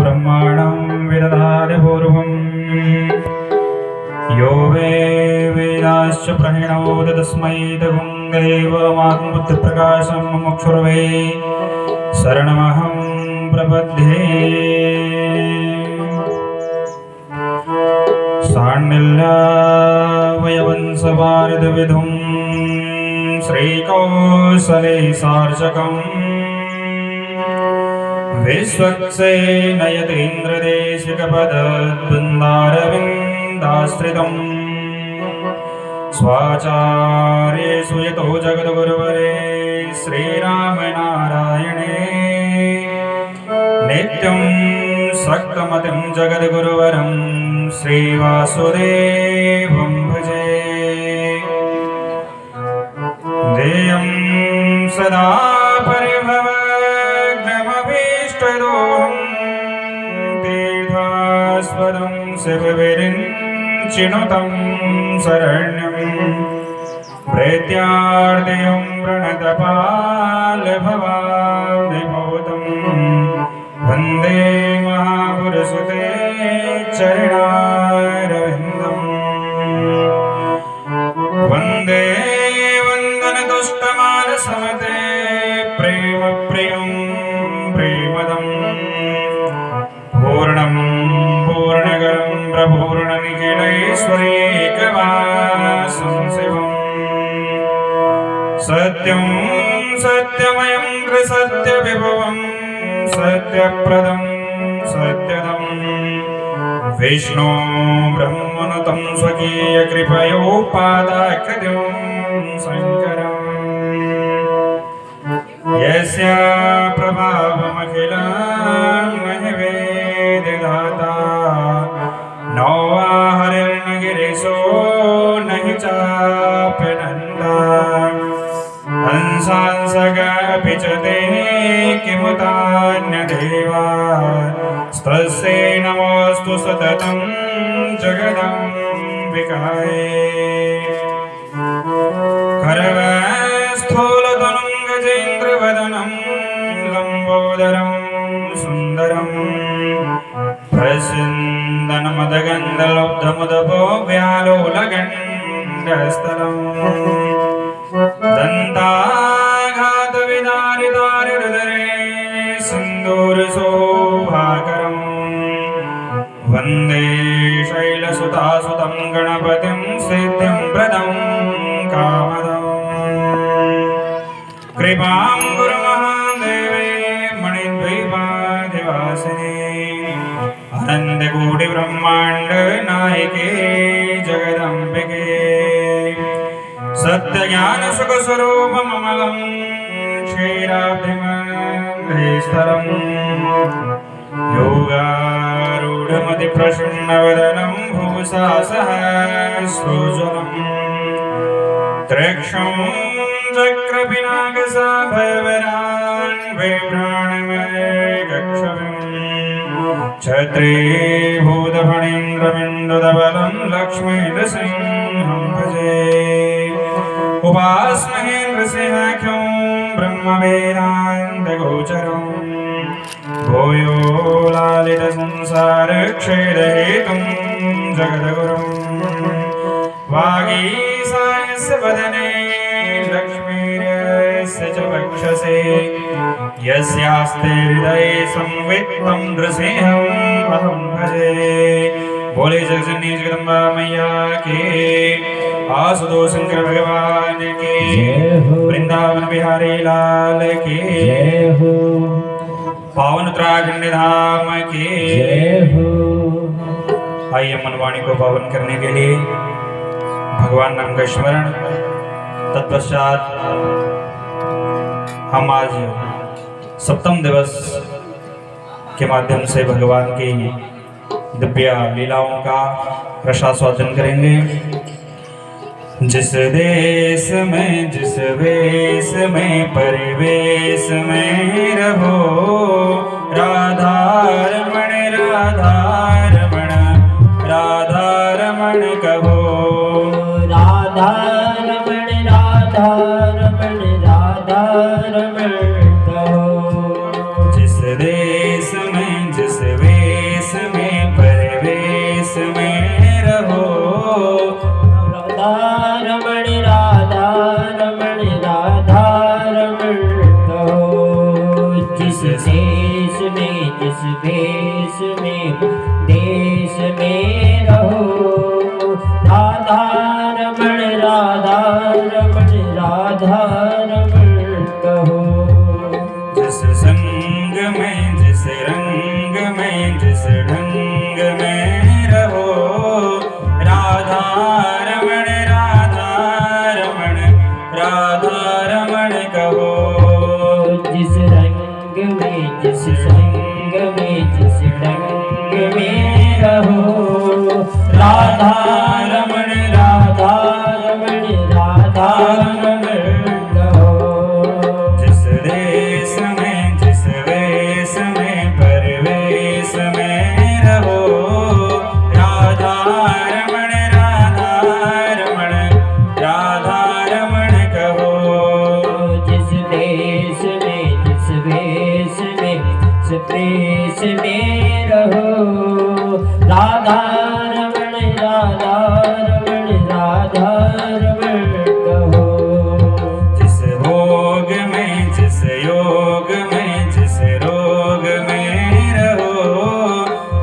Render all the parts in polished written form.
ब्रह्माणं विदधाति पूर्वम् यो वै वेदाश्च प्रणोद तस्मै तगुङ्गैवमात्मबुद्धिप्रकाशं मुमुक्षुर्वै शरणमहं प्रपद्ये। साण्डिल्यवयवंशभारतविधुं श्रीकौसले सार्चकम् विश्वक्सेनयतीन्द्रदेशिकपदद्वन्द्वारविन्दाश्रितम् स्वाचार्येषु यतो जगद्गुरुवरे श्रीरामनारायणे नित्यं सक्तमतिं जगद्गुरुवरं श्रीवासुदेवं भजे। देयं सदा परिभवग्नमभीष्टदोहं तीर्थास्पदं शिवविरिञ्चिनुतं शरण्यं प्रेत्यार्दयं प्रणतपालभवाब्धिभूतं वन्दे महापुरुषते चरणारविन्दम्। वन्दे वन्दनतुष्टमानसमते प्रेमप्रियं प्रेमदम् पूर्णं पूर्णगरं प्रपूर्णनिखिलैश्वर्यैकवासं शिवम् सत्यं सत्यमयं त्रिसत्यविभवं सत्यप्रदं सत्यदम् विष्णु ब्रह्मनुतं स्वकीयकृपयोपादाकृतिं शङ्करम् यस्य प्रभावमखिलं नहि वेददाता नो वा हरिर्नगिरिशो नहि चाप्यनन्दा हंसांसगपि च ते किमुतान्यदेवा तस्यै नमोऽस्तु सततं जगदम्बिकायै। खरवस्थूलतनुं गजेन्द्रवदनं लम्बोदरं सुन्दरं प्रस्यन्दनमदगन्धलब्धमुदपो व्यालोलगण्डस्थलम् दन्ताघातविदारिदारिहृदये सिन्दूरशोभाकरम् वन्दे शैलसुतासुतं गणपतिं सिद्धिं प्रदं कामदम्। कृपां गुरुमहादेवे मणिद्वैपाधिवासिने अनन्तकोटिब्रह्माण्ड नायके जगदम्बिके सत्यज्ञानसुखस्वरूपममलं क्षीराब्धिमन्धेस्तरम् योगारूढमतिप्रसन्नवदनं भूषा सहस्रोज्ज्वलम् त्र्यक्षं चक्रपिनाकसाभयवरान् बिभ्राणमयगक्षम् छत्रीभूतफणीन्द्रमिन्दुदबलं लक्ष्मीनृसिंहं भजे। उपास्महे नृसिंहाख्यं ब्रह्मवेदान्तगोचरम् भूयो लालितसंसारक्षेदहेतुं जगद्गुरुं वागीसायस्य वदने लक्ष्मीर्यस्य च वक्षसे यस्यास्ते हृदये संवित्तं नृसिंहम् अहं भजे। बोले जगजननी जगदम्बा मैया के आसुदो शंकर भगवान के वृंदावन बिहारी लाल के पावन उत्तराखंड धाम की जय हो। आइए मनवाणी को पावन करने के लिए भगवान नाम का स्मरण, तत्पश्चात हम आज सप्तम दिवस के माध्यम से भगवान की दिव्य लीलाओं का रसास्वादन करेंगे। जिस देश में जिस वेश में परिवेश में रहो राधा रमण राधा रमण राधा रमण कहो राधा रमण राधा रमण राधा रमण कहो। जिस देश में जिस वेश देश में जिस देश में देश में रहो राधा रमण राधा रमण राधा रमण कहो। जिस संग में जिस रंग में जिस ढंग में रहो राधा रमण राधा रमण राधा रमण कहो। जिस रंग में जिस संग में जिस ढंग में रहो राधा रमण राधा रमण राधा रमण कहो। जिस देश में जिस वेश में परवेश में रहो राधा रमण राधा रमण राधा रमण कहो। जिस देश में जिस वेश में जिस देश में रहो राधा रमण राधा रमण राधा रमण कहो। जिस भोग में जिस योग में जिस रोग में रहो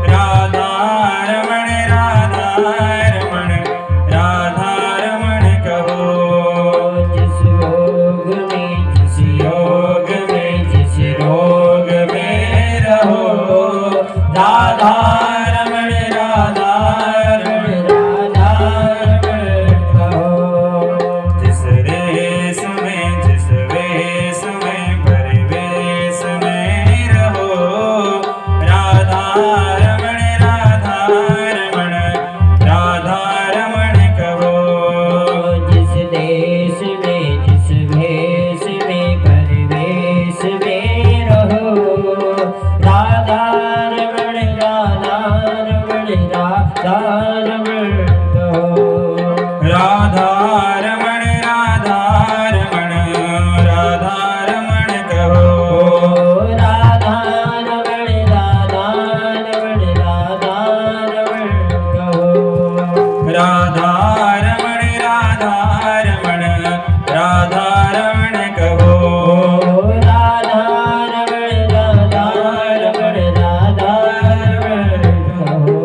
राधा रमण राधा रमण राधा रमण कहो। जिस योग में जिस योग में जिस रोग में रहो राधा रमण राधा रमण राधा रमण कहो। जिस देश में जिस वेश में परिवेश में रहो राधा रमण राधा रमण राधा रमण कहो। जिस देश में जिस भेष में परिवेश में रहो राधा रमण राधा रमण राधा रमण कहो। राधा रमण राधा रमण राधा रमण कहो। राधा रमण राधा रमण राधा रमण कहो। राधा रमण राधा रमण राधा रमण कहो। राधा रमण राधा रमण राधा रमण कहो।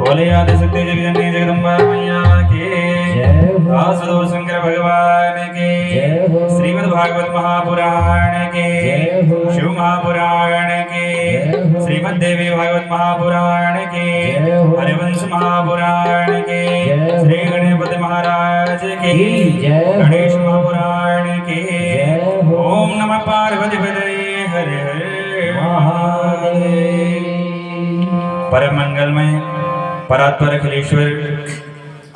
बोले आदि शक्ति जगदम्बे जगदम्बा मैया के जय हो। आसुदो शंकर भगवान के जय हो। श्रीमद् भागवत महापुराण के जय हो। शिव महापुराण के जय हो। श्रीमद् देवी भागवत महापुराण के जय हो। हरिवंश महापुराण के जय हो। श्री गणपति महाराज के जय हो। गणेश महापुराण के जय हो। ओम नमः पार्वती पतये हरे हरे महादेव। परम मंगलमय परात्पर अखिलेश्वर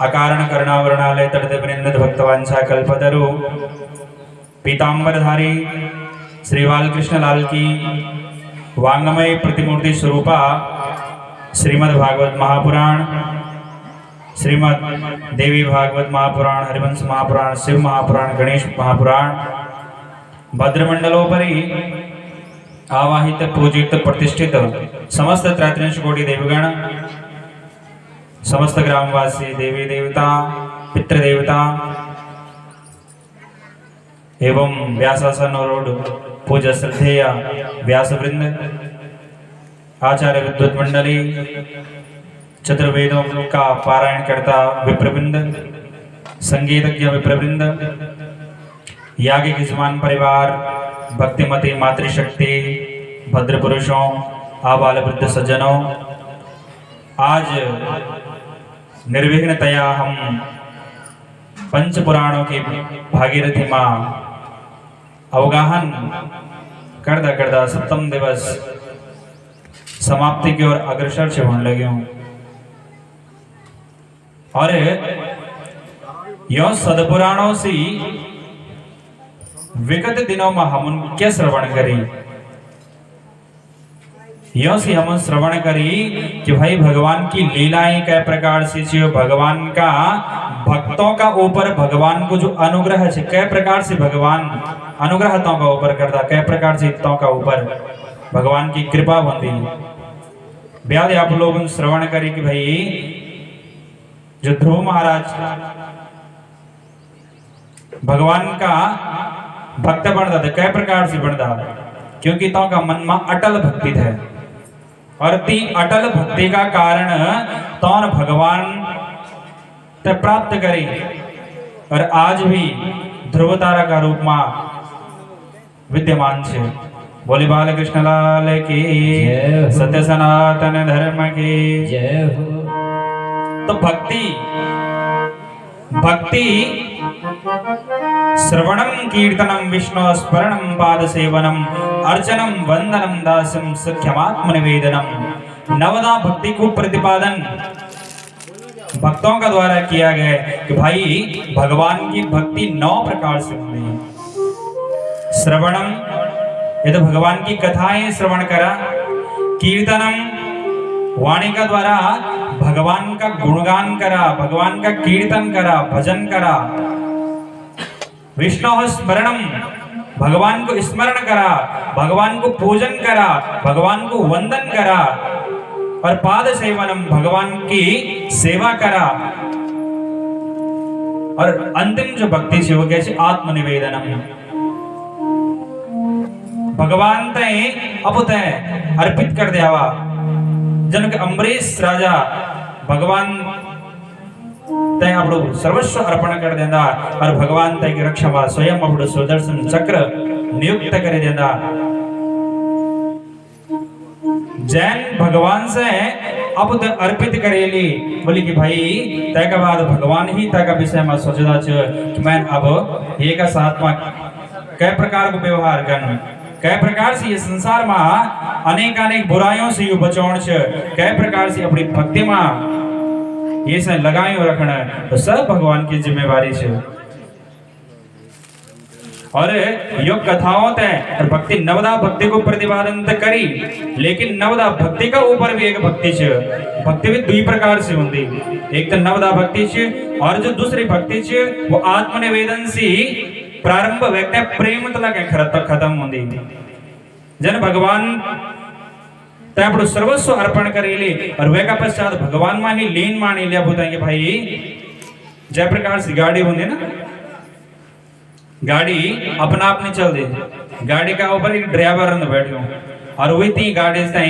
अकारण करुणावरणालय तड़देवनिंदित भक्तवांछा कल्पतरु पीतांबरधारी श्री बालकृष्ण लाल की वांगमय प्रतिमूर्ति स्वरूपा श्रीमद् भागवत महापुराण श्रीमद् देवी भागवत महापुराण हरिवंश महापुराण शिव महापुराण गणेश महापुराण भद्रमंडलोपरि आवाहित पूजित प्रतिष्ठित समस्त त्रैत्रिंश कोटि देवगण समस्त ग्रामवासी देवी देवता पितृदेवता एवं व्यासासन रोड पूज्य श्रद्धेय व्यासवृंद आचार्य विद्वत मंडली चतुर्वेदों का पारायण करता विप्रवृंद संगीतज्ञ विप्रवृंद याज्ञिक यजमान परिवार भक्तिमती मातृशक्ति भद्र पुरुषों आबाल वृद्ध सज्जनों, आज निर्विघ्नतया हम पंच पुराणों की भागीरथी माँ अवगाहन करदा करदा सप्तम दिवस समाप्ति की ओर अग्रसर से होने लगे हूँ और यो सदपुराणों से विगत दिनों में हम क्या श्रवण करी, यो से हम श्रवण करी कि भाई भगवान की लीलाएं कै प्रकार से जो भगवान का भक्तों का ऊपर भगवान को जो अनुग्रह है कै प्रकार से भगवान अनुग्रहतों का ऊपर करता, कै प्रकार से हितों का ऊपर भगवान की कृपा होती। ब्याद आप लोग श्रवण करी कि भाई जो ध्रुव महाराज भगवान का भक्त बनता था कै प्रकार से बनता क्योंकि तो का मन में अटल भक्ति है और ती अटल भक्ति का कारण तौन भगवान ते प्राप्त करी और आज भी ध्रुव तारा का रूप में विद्यमान है। बोले बाल कृष्ण लाल की जय हो। सत्य सनातन धर्म की जय हो। तो भक्ति भक्ति श्रवणम कीर्तनम विष्णु स्मरणम पाद सेवनम अर्चनम वंदनम दासम सख्यमात्म निवेदनम। नवदा भक्ति को प्रतिपादन भक्तों का द्वारा किया गया है कि भाई भगवान की भक्ति 9 प्रकार से होती है। श्रवणम, ये तो भगवान की कथाएं श्रवण करा। कीर्तनम, वाणी का द्वारा भगवान का गुणगान करा, भगवान का कीर्तन करा, भजन करा। विष्णु स्मरणम, भगवान को स्मरण करा, भगवान को पूजन करा, भगवान को वंदन करा। और पाद सेवनम, भगवान की सेवा करा। और अंतिम जो भक्ति से वो कैसे आत्मनिवेदनम, भगवान ते अपुते अर्पित कर दिया। जन के अम्बरीश राजा भगवान ते अपड़ो सर्वस्व अर्पण कर देंदा और भगवान ते की रक्षा वा स्वयं अपड़ो सुदर्शन चक्र नियुक्त कर देंदा। जैन भगवान से अब तो अर्पित करेली, बोली कि भाई तय के बाद भगवान ही तय का विषय में सोचदा छ कि मैं अब ये का साथ में कै प्रकार को व्यवहार करना, कै प्रकार से ये संसार में अनेक अनेक बुराइयों से यू बचाउण छ, कै प्रकार से अपनी भक्ति में ये से लगायो रखना, तो सब भगवान की जिम्मेवारी छ। और योग कथाओं तय और भक्ति नवदा भक्ति को प्रतिपादन तो करी, लेकिन नवदा भक्ति का ऊपर भी एक भक्ति छ। भक्ति भी 2 प्रकार से होती, एक तो नवदा भक्ति छ और जो दूसरी भक्ति छ वो आत्मनिवेदन से प्रारंभ व्यक्ति प्रेम तक खत्म होती। जन भगवान तय सर्वस्व अर्पण करेली और वे का पश्चात भगवान में ही लीन मानी लिया बताएंगे। भाई जय प्रकार से गाड़ी होती ना, गाड़ी अपना आप नहीं चल दी, गाड़ी का ऊपर एक ड्राइवर बैठो और वही ती गाड़ी से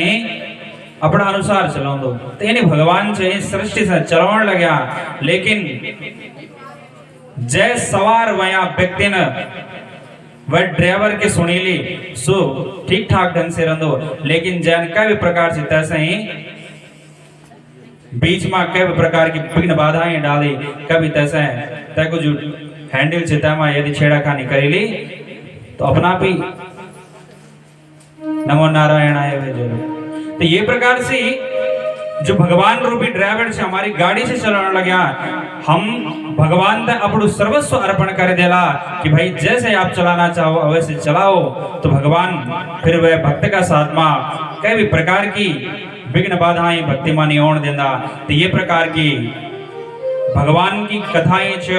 अपना अनुसार चलाओ दो। तो यानी भगवान से सृष्टि से चलावन लग्या, लेकिन जय सवार वया व्यक्ति न वह ड्राइवर के सुनीली सो ठीक ठाक ढंग से रंदो, लेकिन जैन का भी प्रकार से तैसे ही बीच में कई प्रकार की विघ्न बाधाएं डाली, कभी तैसे तय को जो हैंडल चिता में यदि छेड़ाखानी करेली तो अपना भी नमो नारायण आए हुए जरूर। तो ये प्रकार से जो भगवान रूपी ड्राइवर से हमारी गाड़ी से चलाने लगा, हम भगवान तक अपना सर्वस्व अर्पण कर देला कि भाई जैसे आप चलाना चाहो वैसे चलाओ। तो भगवान फिर वह भक्त का साथ में कई भी प्रकार की विघ्न बाधाएं भक्ति में नहीं होने देना। तो ये प्रकार की भगवान की कथाएं छ,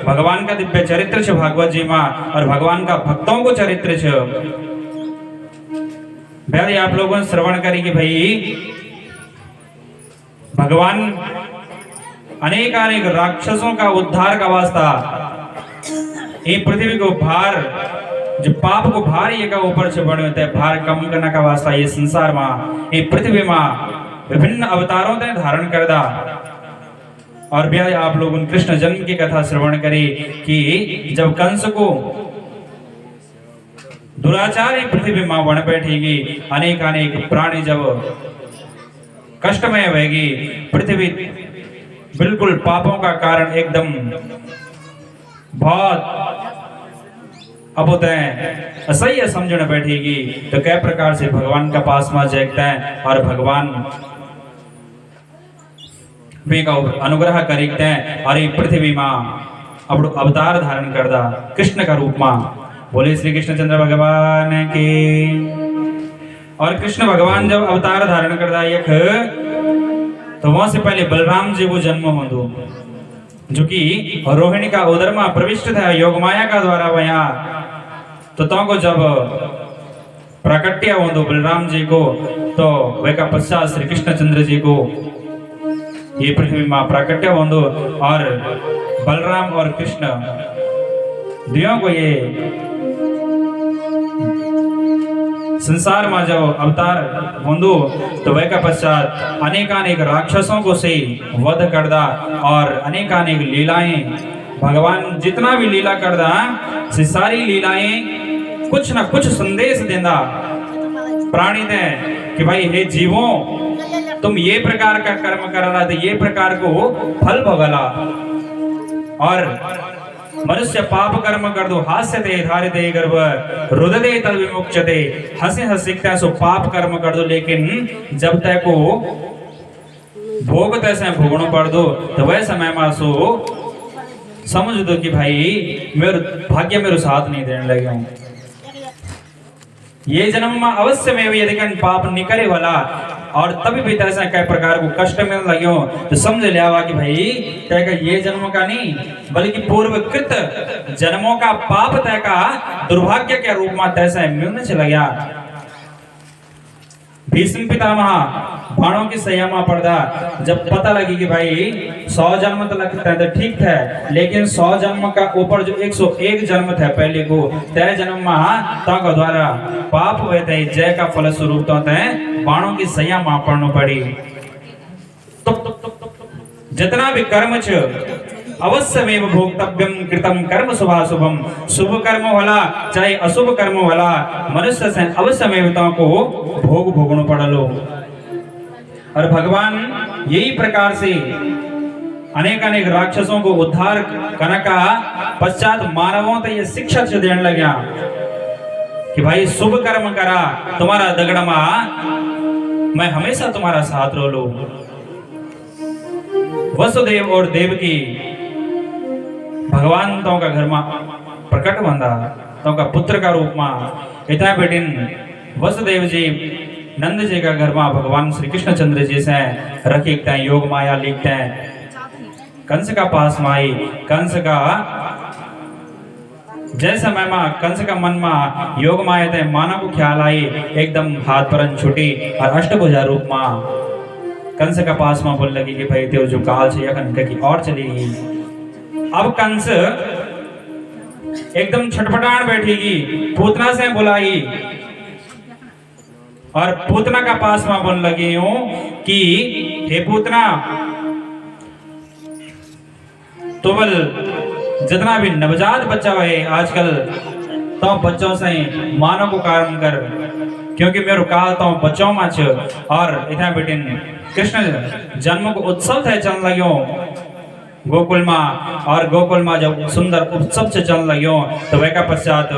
भगवान का दिव्य चरित्र छ भागवत जी में, और भगवान का भक्तों को चरित्र छ। भाई आप लोगों ने श्रवण करी कि भाई भगवान अनेक अनेक राक्षसों का उद्धार का वास्ता ये पृथ्वी को भार जो पाप को भार ये का ऊपर से बने होते भार कम करने का वास्ता ये संसार में ये पृथ्वी में विभिन्न अवतारों ने धारण कर दा। और भी आप लोगों ने कृष्ण जन्म की कथा श्रवण करी कि जब कंस को दुराचारी पृथ्वी मां बन बैठेगी, अनेक अनेक प्राणी जब कष्टमय होगी, पृथ्वी बिल्कुल पापों का कारण एकदम बहुत अबुतः असह्य समझने बैठेगी, तो कई प्रकार से भगवान का पास में जगता है और भगवान वे का अनुग्रह करीते हैं और ये पृथ्वी मां अब अवतार धारण करदा कृष्ण का रूप में। बोले श्री कृष्णचंद्र भगवान के। और कृष्ण भगवान जब अवतार धारण करदा एक, तो वहां से पहले बलराम जी को जन्म हो दो, जो कि रोहिणी का उदर में प्रविष्ट था योग माया का द्वारा वया। तो को जब प्राकट्य हो दो बलराम जी को, तो वे का पश्चात श्री कृष्णचंद्र जी को ये पृथ्वी मां प्राकट्य हो दो, और बलराम और कृष्ण दियों को ये संसार में जब अवतार होंदो तो वह का पश्चात अनेकानेक राक्षसों को से वध करदा और अनेकानेक लीलाएं भगवान जितना भी लीला करदा से सारी लीलाएं कुछ ना कुछ संदेश देंदा प्राणी ने कि भाई हे जीवों तुम ये प्रकार का कर्म करला तो ये प्रकार को फल भोगला और मनुष्य पाप कर्म कर दो हास्यते धारिते गर्भ रुदते तद विमुच्यते हंसे हंसिकता सो पाप कर्म कर दो लेकिन जब तक को भोग तैसे भोगणो पड़ दो तो वह समय में सो समझ दो कि भाई मेरे भाग्य मेरे साथ नहीं देने लगे हूं ये जन्म में अवश्य में भी यदि पाप निकरे वाला और तभी भी तैसा कई प्रकार को कष्ट में लगे हो तो समझ लिया कि भाई तय का ये जन्म का नहीं बल्कि पूर्वकृत जन्मों का पाप तय का दुर्भाग्य के रूप में तैसा मिलने चला गया। भीष्म पितामह बाणों की सैया में पड़ता जब पता लगी कि भाई 100 जन्म तो लगता है तो ठीक था लेकिन 100 जन्म का ऊपर जो 101 जन्म था पहले को तय जन्म में तो का द्वारा पाप हुए थे जय का फल स्वरूप तो बाणों की सैया में पड़ना पड़ी। तो जितना भी कर्म छ अवश्य में भोक्तव्यम कृतम कर्म शुभाशुभम शुभ कर्म वाला चाहे अशुभ कर्म वाला मनुष्य से अवश्य में को भोग भोगनो पड़लो। और भगवान यही प्रकार से अनेक अनेक राक्षसों को उद्धार करने का पश्चात मानवों तो ये शिक्षा देने लगा कि भाई शुभ कर्म करा तुम्हारा दगड़मा मैं हमेशा तुम्हारा साथ रो लू। वसुदेव और देवकी भगवान तो का घर में प्रकट बंदा तो का पुत्र का रूप में इतना बेटिन वसुदेव जी नंद जी का घर में भगवान श्री कृष्ण चंद्र जी से रखीते हैं योग माया लिखते हैं कंस का पास में आई कंस का जय समय में कंस का मन में योग माया थे मानव को ख्याल आई एकदम हाथ परन छुटी और अष्टभुजा रूप में कंस का पास में बोल लगी कि भाई तेरे जो काल से यखन की और चलेगी। अब कंस एकदम छटपटान बैठेगी पूतना से बुलाई और पूतना का पास में बोल लगी हूं कि हे पूतना तो बल जितना भी नवजात बच्चा है आजकल तो बच्चों से मानव को कारण कर क्योंकि मेरे काल तो बच्चों में छ और इतना बेटिन कृष्ण जन्म को उत्सव थे चल लगे गोकुल में और गोकुल में जब सुंदर उत्सव से चल लगे तो वह का पश्चात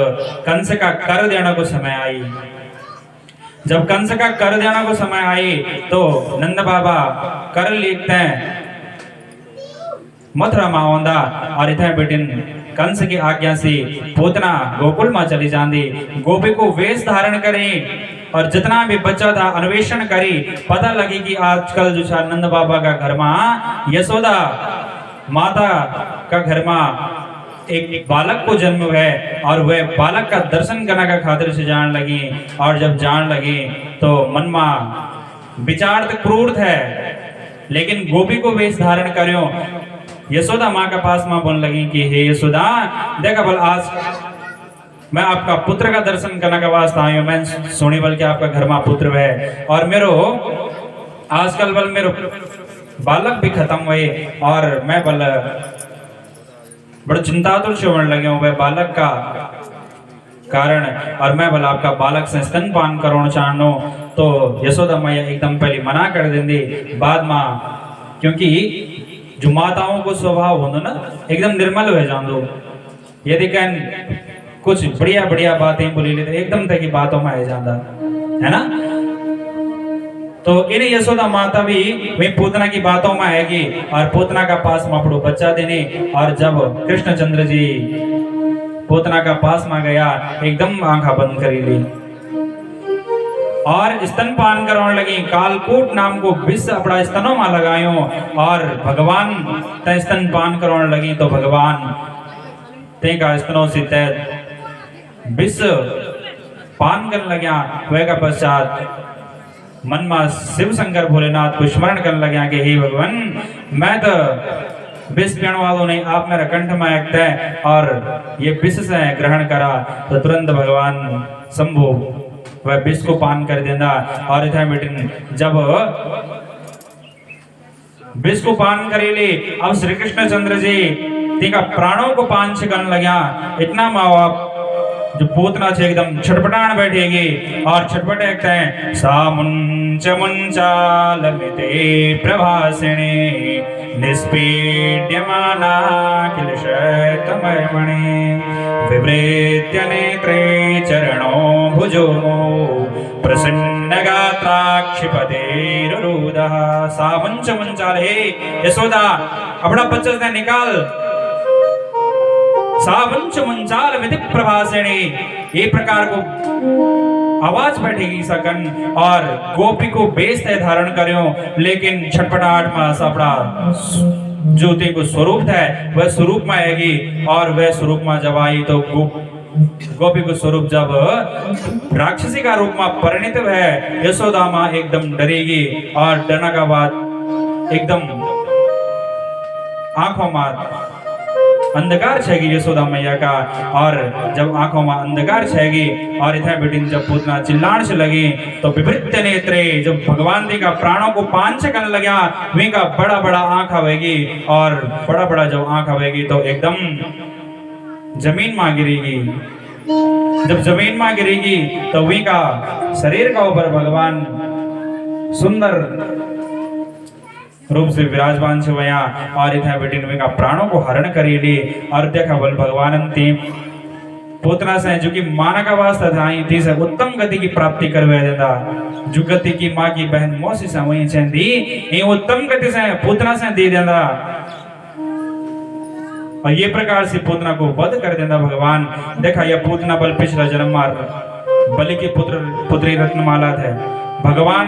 कंस का कर देने को समय आई। जब कंस का कर देने को समय आई तो नंद बाबा कर लिखते हैं मथुरा में आंदा और इतना बेटिन कंस की आज्ञा से पूतना गोकुल में चली जाती गोपी को वेश धारण करें और जितना भी बच्चा था अन्वेषण करी पता लगी कि आजकल जो नंद बाबा का घर में यशोदा माता का घर में एक बालक को जन्म है और वह बालक का दर्शन करने का खातिर से जान लगी और जब जान लगी तो मन में विचार तो क्रूर है लेकिन गोपी को वेश धारण करो यशोदा माँ के पास में बोलने लगी कि हे यशोदा देखा बल आज मैं आपका पुत्र का दर्शन करने का वास्ते आई हूँ मैं सुनी बल के आपका घर में पुत्र है और मेरो आजकल बल मेरो बालक भी खत्म हुए और मैं बल बड़ा चिंतातुर होने लगे हूँ वह बालक का कारण और मैं बल आपका बालक से स्तनपान करवाना चाहूँ तो यशोदा मैया एकदम पहले मना कर देंगी बाद में क्योंकि जो माताओं को स्वभाव हो ना एकदम निर्मल हो जान दो यदि कह कुछ बढ़िया बढ़िया बातें बोली ले तो एकदम तक की बातों में आ जाता है ना। तो इन यशोदा माता भी वही पूतना की बातों में आएगी और पूतना का पास में अपड़ो बच्चा देने और जब कृष्णचंद्र जी पूतना का पास में गया एकदम आंखा बंद करी ली और स्तनपान करवाने लगी कालकूट नाम को विष अपना स्तनों में लगायो और भगवान ते स्तनपान करवाने लगी तो भगवान ते का स्तनों से तय विष पान करने लगे वह का पश्चात मन में शिव शंकर भोलेनाथ को स्मरण करने लगे कि हे भगवान मैं तो विष पीने वालों ने आप मेरा कंठ में एकता है और ये विष से ग्रहण करा तो तुरंत भगवान शंभु वह विष को पान कर देंदा और इथे बेटिन जब विष को पान करेले अब श्री कृष्ण चंद्र जी तीका प्राणों को पान से करने लग्या इतना माँ बाप जो पूतना छे एकदम छटपटान बैठेगी और छटपटे हैं सामुंच मुंचालमिते प्रभासिणी निष्पीड्यमाना किलशतमर्मणे विवृत्य नेत्रे चरणों भुजोमो प्रसन्न गात्राक्षिपतेरुरुदः सामुंच मुंचाल हे यशोदा अपना बच्चा से निकाल सावंच मुंचाल विधि प्रभासिणी ये प्रकार को आवाज बैठेगी सकन और गोपी को बेस तय धारण करियो लेकिन छटपटाहट में सपड़ा ज्योति को स्वरूप है वह स्वरूप में आएगी और वह स्वरूप में जब आई तो गोपी को स्वरूप जब राक्षसी का रूप में परिणित है यशोदा माँ एकदम डरेगी और डरने का बाद एकदम आंखों में अंधकार छेगी यशोदा मैया का और जब आंखों में अंधकार छेगी और इधर बेटिन जब पूतना चिल्लाने से लगी तो विवृत्य नेत्रे जब भगवान जी का प्राणों को पान से करने लगा वे का बड़ा बड़ा आंख आवेगी और बड़ा बड़ा जब आंख आवेगी तो एकदम जमीन में गिरेगी जब जमीन में गिरेगी तो वे का शरीर का ऊपर भगवान सुंदर रूप से विराजमान से वया और इधर बेटिन वे का प्राणों को हरण करेली और देखा बल भगवान अंति पूतना से जो कि माना का वास्ता था थी से उत्तम गति की प्राप्ति करवे देता जो गति की माँ की बहन मौसी से वही से दी ये उत्तम गति से पूतना से दे देता और ये प्रकार से पूतना को वध कर देता भगवान देखा यह पूतना बल पिछला जन्म मार बलि की पुत्री रत्नमाला थे भगवान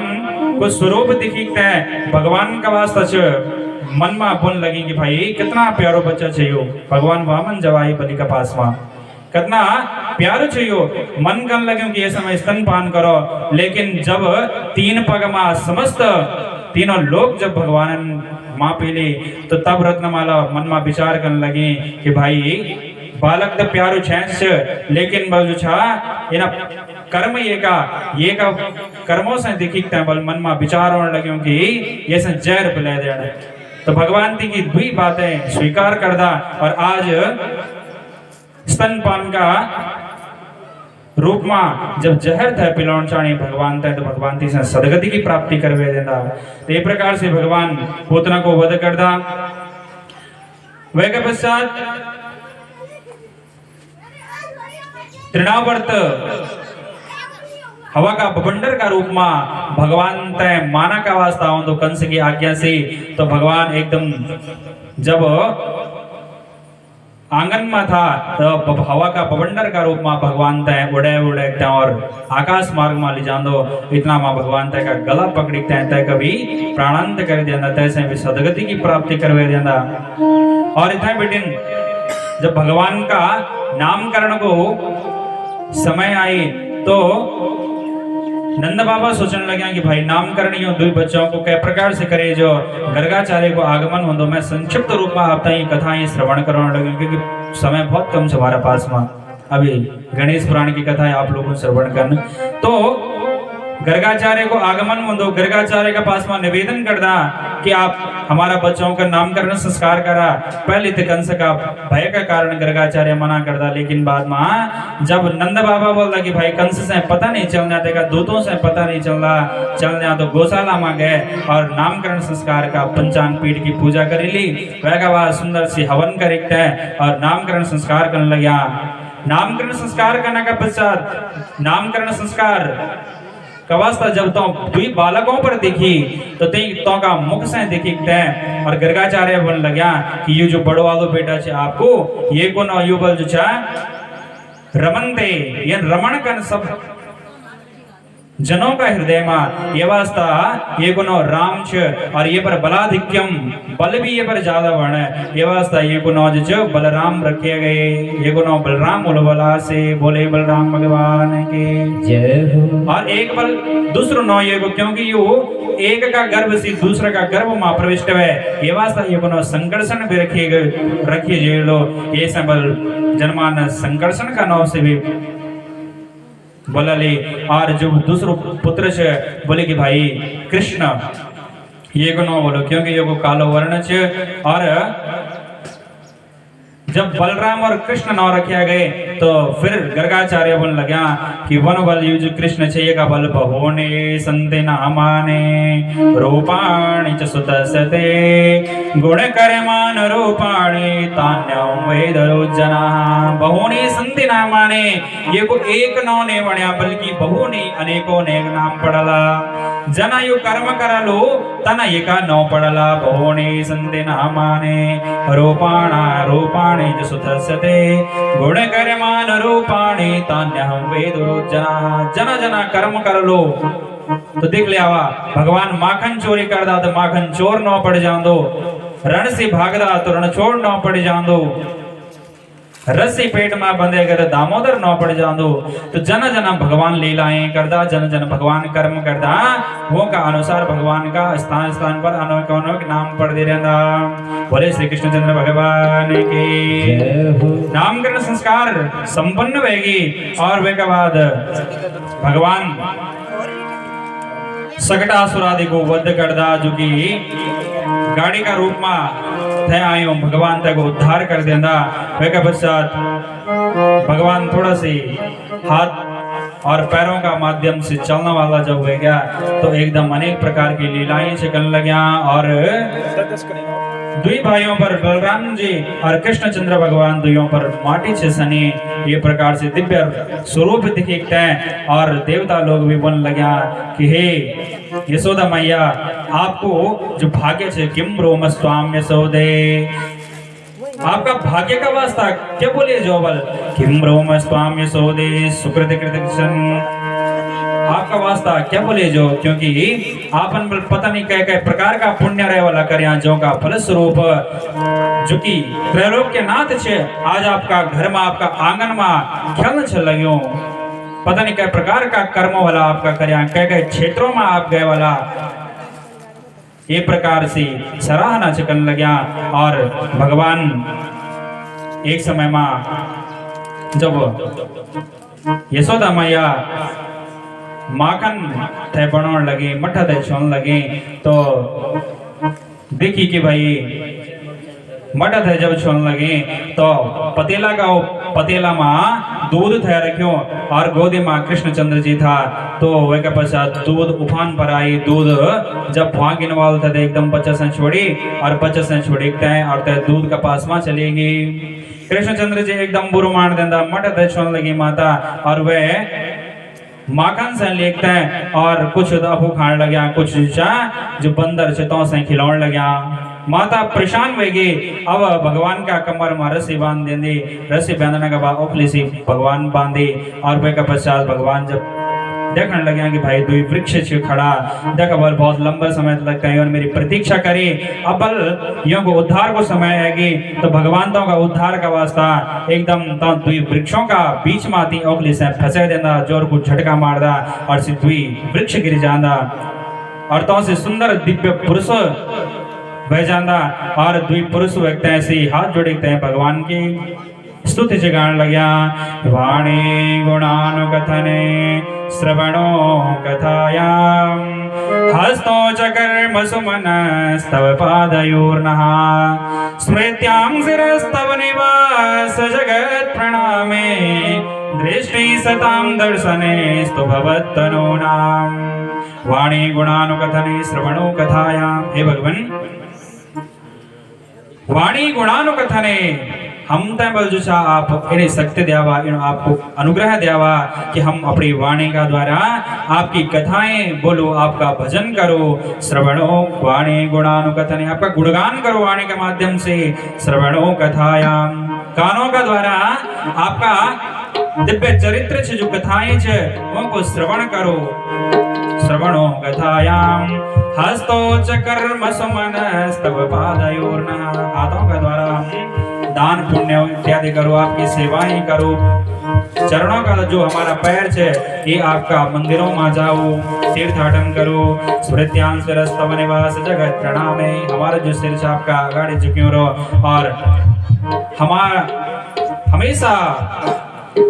को स्वरूप दिखता है भगवान का वास्ता मन में अपन लगी कि भाई कितना प्यारो बच्चा चाहिए भगवान वामन जब आई बलि का पास में कितना प्यारो चाहिए मन कर लगे कि ये समय स्तनपान करो लेकिन जब तीन पग में समस्त तीनों लोग जब भगवान माँ पीली तो तब रत्नमाला मन में विचार करने लगी कि भाई बालक तो प्यारो छेंस लेकिन बल जो ये ना कर्म ये का कर्मों से दिखता है बल मन में विचार होने लगे कि ये से जहर पिला देना तो भगवान की दुई बातें स्वीकार कर दा और आज स्तनपान का रूप में जब जहर था पिलौन चाणी भगवान थे तो भगवान ती से सदगति की प्राप्ति करवे देता तो ये प्रकार से भगवान पूतना को वध कर दा वह के पश्चात तृणावर्त हवा का बवंडर का रूप में भगवान तय माना का वास्ता हो तो कंस की आज्ञा से तो भगवान एकदम जब आंगन में था तो हवा का बवंडर का रूप में भगवान तय उड़े उड़े और आकाश मार्ग में ले जान दो इतना माँ भगवान तय का गला पकड़ी तय कभी प्राणांत कर देना तय से भी सदगति की प्राप्ति करवे देना और इतना बेटिन जब भगवान का नामकरण को समय आई तो नंद बाबा सोचने लगे कि भाई नामकरण यो दो बच्चों को कै प्रकार से करे जो गर्गाचार्य को आगमन हो मैं संक्षिप्त रूप में आप ये कथाएं श्रवण करने लगे क्योंकि समय बहुत कम हमारा पास में अभी गणेश पुराण की कथाएं आप लोगों को श्रवण करना तो गर्गाचार्य को आगमन हो दो गर्गाचार्य के पास में निवेदन कर दा कि आप हमारा बच्चों का नामकरण संस्कार करा पहले तो कंस का भय का कारण गर्गाचार्य मना कर दा लेकिन बाद में जब नंद बाबा बोलता कि भाई कंस से पता नहीं चलना देखा दूतों से पता नहीं चलना तो गौशाला में गए और नामकरण संस्कार का पंचांग पीठ की पूजा कर ली वह का बाद सुंदर सी हवन कर और नामकरण संस्कार करने लगा नामकरण संस्कार करने का पश्चात नामकरण संस्कार कवास्ता जब तो दुई बालकों पर देखी तो तो का मुख से देखी और गर्गाचार्य बन लगा कि ये जो बड़ो वालो बेटा छे आपको ये को न युगल जो छा रमन दे ये रमण कन सब जनों का हृदय में ये वास्ता ये गुनो राम छ और ये पर बलाधिक्यम बल भी ये पर ज्यादा वर्ण है ये वास्ता ये गुनो जो बलराम रखे गए ये गुनो बलराम उलबला से बोले बलराम भगवान के जय हो और एक बल दूसरो नौ ये क्योंकि यो एक का गर्भ से दूसरा का गर्भ में प्रविष्ट है ये वास्ता ये गुनो संकर्षण भी रखिए जे लो ये सब बल जन्मान संकर्षण का नौ से भी बोला ले। और जो दूसरो पुत्र छे बोले कि भाई कृष्ण ये को न बोलो क्योंकि ये को कालो वर्ण छे। और जब बलराम और कृष्ण नाम रखे गए तो फिर गर्गाचार्य बोलने लगा कि वन बल युज कृष्ण छे का बल बहोने संते नामाने रूपाणि च सुतसते गुण कर्मान रूपाणि तान्यं वेदरुजना। बहोने संते नामाने ये को एक नाम ने वण्या बल्कि बहोने अनेकों ने नाम पड़ला। जना यु कर्म करलो तना एका नौ पड़ला। बहोने संते नामाने रूपाणा रूपाणि सुतसते गुण कर्मान रूपाणि तान्यहं वेदरुजना। जना जना कर्म कर लो तो देख ले आवा भगवान माखन चोरी कर दा तो माखन चोर न पड़ जांदो। रण से भागदा तो रण छोड़ न पड़ जांदो। रस्सी पेट में बंधे अगर दामोदर न पड़ जांदो। तो जन जन भगवान लीलाएं करदा जन जन भगवान कर्म करदा वो का अनुसार भगवान का स्थान स्थान पर अनेक नाम पड़ दे रहंदा। बोले श्री कृष्णचंद्र भगवान की नामकरण संस्कार संपन्न होगी। और वे के बाद भगवान सकटासुर आदि को वध करदा जो कि गाड़ी का रूप में थे आयो भगवान तक उद्धार कर देंदा। वे के पश्चात भगवान थोड़ा सी हाथ और पैरों का माध्यम से चलने वाला जब हो गया तो एकदम अनेक प्रकार की लीलाएं से करने लगा। और दुई भाइयों पर बलराम जी और कृष्णचंद्र भगवान दुइयों पर माटी से सनी ये प्रकार से दिव्य स्वरूप दिखते हैं। और देवता लोग भी बोलने लगे कि हे यशोदा मैया आपको जो भाग्य से किम रोम स्वाम यशोदे आपका भाग्य का वास्ता क्या बोलिए जो बल किम रोम स्वाम यशोदे सुकृत कृत आपका वास्ता क्या बोले जो क्योंकि आपन पता नहीं कह प्रकार का पुण्य रहे वाला कर्या जो का फल स्वरूप जो कि त्रैलोक के नाथ छे आज आपका घर में आपका आंगन में खेल छ लग्यो। पता नहीं कह प्रकार का कर्म वाला आपका कर्या कह क्षेत्रों में आप गए वाला ये प्रकार से सराहना चकन लग्या। और भगवान एक समय में जब यशोदा मैया माखन थे बनाने लगे मठा थे छोड़ने लगे तो देखी कि भाई मठा थे जब छोड़ने लगे तो पतेला का पतेला में दूध थे रखियो और गोदी में कृष्णचंद्र जी था। तो वे के पश्चात दूध उफान पर आई। दूध जब भागिन वाल थे एकदम बच्चा से छोड़ी और बच्चा से छोड़ी और ते दूध का पास में चली गई। कृष्णचंद्र जी एकदम बुरो मान देंदा मठा थे छोड़ने लगी माता और वे माखन से लेते हैं और कुछ अबू खाने लगे कुछ जो बंदर से तो से खिलौने लगे। माता परेशान होगी। अब भगवान का कमर में रस्सी बांध देंदी। रस्सी बांधने के बाद ओखली सी भगवान बांधी और वे के पश्चात भगवान जब देखने लगे कि भाई दुई वृक्ष छे खड़ा देखा बल बहुत लंबा समय तक कहीं और मेरी प्रतीक्षा करी। अब बल यो को उद्धार को समय आएगी तो भगवान तो का उद्धार का वास्ता एकदम तो दुई वृक्षों का बीच में आती ओखली से फंसे देना जोर को झटका मार दा और से दुई वृक्ष गिर जांदा और तो से सुंदर दिव्य पुरुष बह जांदा। और दुई पुरुष व्यक्ति ऐसे हाथ जोड़ते हैं भगवान की स्तुति जगाने लग्या। वाणी गुणानुकथने श्रवणो कथायां हस्तो च कर्म सुमनस्तव पादयोर्नः स्मृत्यां शिरस्तव निवास जगत् प्रणामे दृष्टि सतां दर्शने स्तु भवत्तनूनां। वाणी गुणानुकथने श्रवणो कथायां हे भगवान वाणी गुणानुकथने हम तय जो आप इन्हें शक्ति द्यावा आपको अनुग्रह द्यावा कि हम अपनी वाणी का द्वारा आपकी कथाएं बोलो आपका भजन करो। श्रवणो वाणी गुणानुकथने आपका गुणगान करो वाणी के माध्यम से। श्रवणो कथायाम कानों का द्वारा आपका दिव्य चरित्र से जो कथाएं छे उनको श्रवण करो। श्रवणो कथायाम हस्तो च कर्म सुमनस्तव पादयोर्नः हाथों का द्वारा दान पुण्य इत्यादि करो आपकी सेवाएं करो। चरणों का जो हमारा पैर है ये आपका मंदिरों में जाओ तीर्थाटन करो। स्मृत्यां शिरस्तव निवास जगत प्रणामे हमारा जो सिर से आपका आगाड़ी झुक्यो रहो और हमारा हमेशा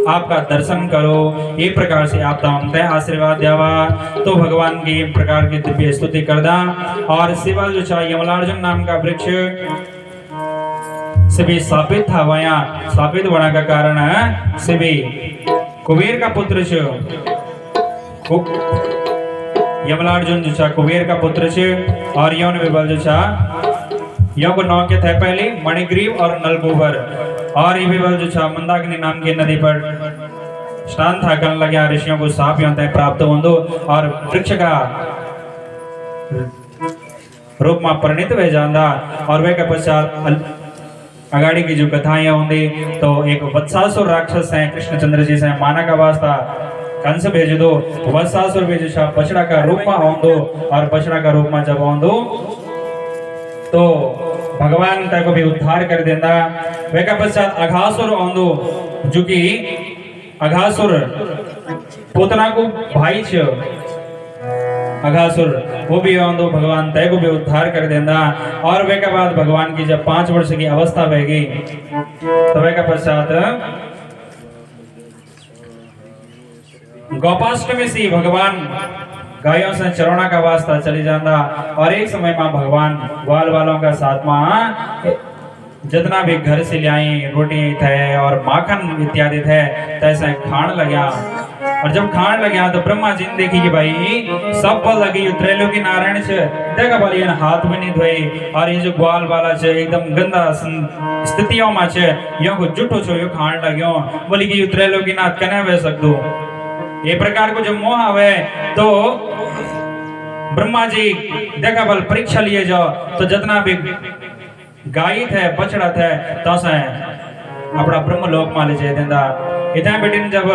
आपका दर्शन करो, ये प्रकार से आप तमाम तय आशीर्वाद द्यावा। तो भगवान की प्रकार की दिव्य स्तुति करदा और शिवा जो छा यमलार्जुन नाम का वृक्ष सभी स्थापित था वया स्थापित होने का कारण सभी कुबेर का पुत्र छ यमलार्जुन जो छा कुबेर का पुत्र छ और यौन विबल जो छा यो को नौ के थे पहले मणिग्रीव और नलकुबर और ये विबल जो छा मंदाकिनी नाम की नदी पर स्नान था करने लगे ऋषियों को साप यों तय प्राप्त होंदो और वृक्ष का रूप में परिणित वे जांदा और वे के पश्चात अगाड़ी की जो कथाएं होंगी तो एक वत्सासुर राक्षस है कृष्णचंद्र जी से माना का वास्ता कंस भेज दो वत्सासुर भेज पछड़ा का रूप में होंदो और पछड़ा का रूप में जब होंदो तो भगवान तक को भी उद्धार कर देंदा। वे का पश्चात अघासुर होंदो जो कि अघासुर पोतना को भाई छ अघासुर वो भी होंदो भगवान तय को भी उद्धार कर देंदा। और वे के बाद भगवान की जब 5 वर्ष की अवस्था बहेगी तो वे का पश्चात गोपाष्टमी से भगवान गायों से चरौना का वास्ता चली जाता और एक समय में भगवान ग्वाल वालों का साथ में जितना भी घर से लाई रोटी थे और माखन इत्यादि थे तैसे खान लगा। और जब खान लगा तो ब्रह्मा जी ने देखी कि भाई सब बल लगी त्रैलोकी नारायण से देखा बोली हाथ भी नहीं धोए और ये जो ग्वाल वाला है एकदम गंदा स्थितियों में है यो को जुटो छो यो खान लग्यो बोली कि त्रैलोकी नाथ कने बह सकदो। ये प्रकार को जो मोह आवे तो ब्रह्मा जी देखा बल परीक्षा लिए जाओ तो जितना भी गाय थे बछड़ा थे तो से अपना ब्रह्म लोक में ले जाए देंदा। इतना बेटिन जब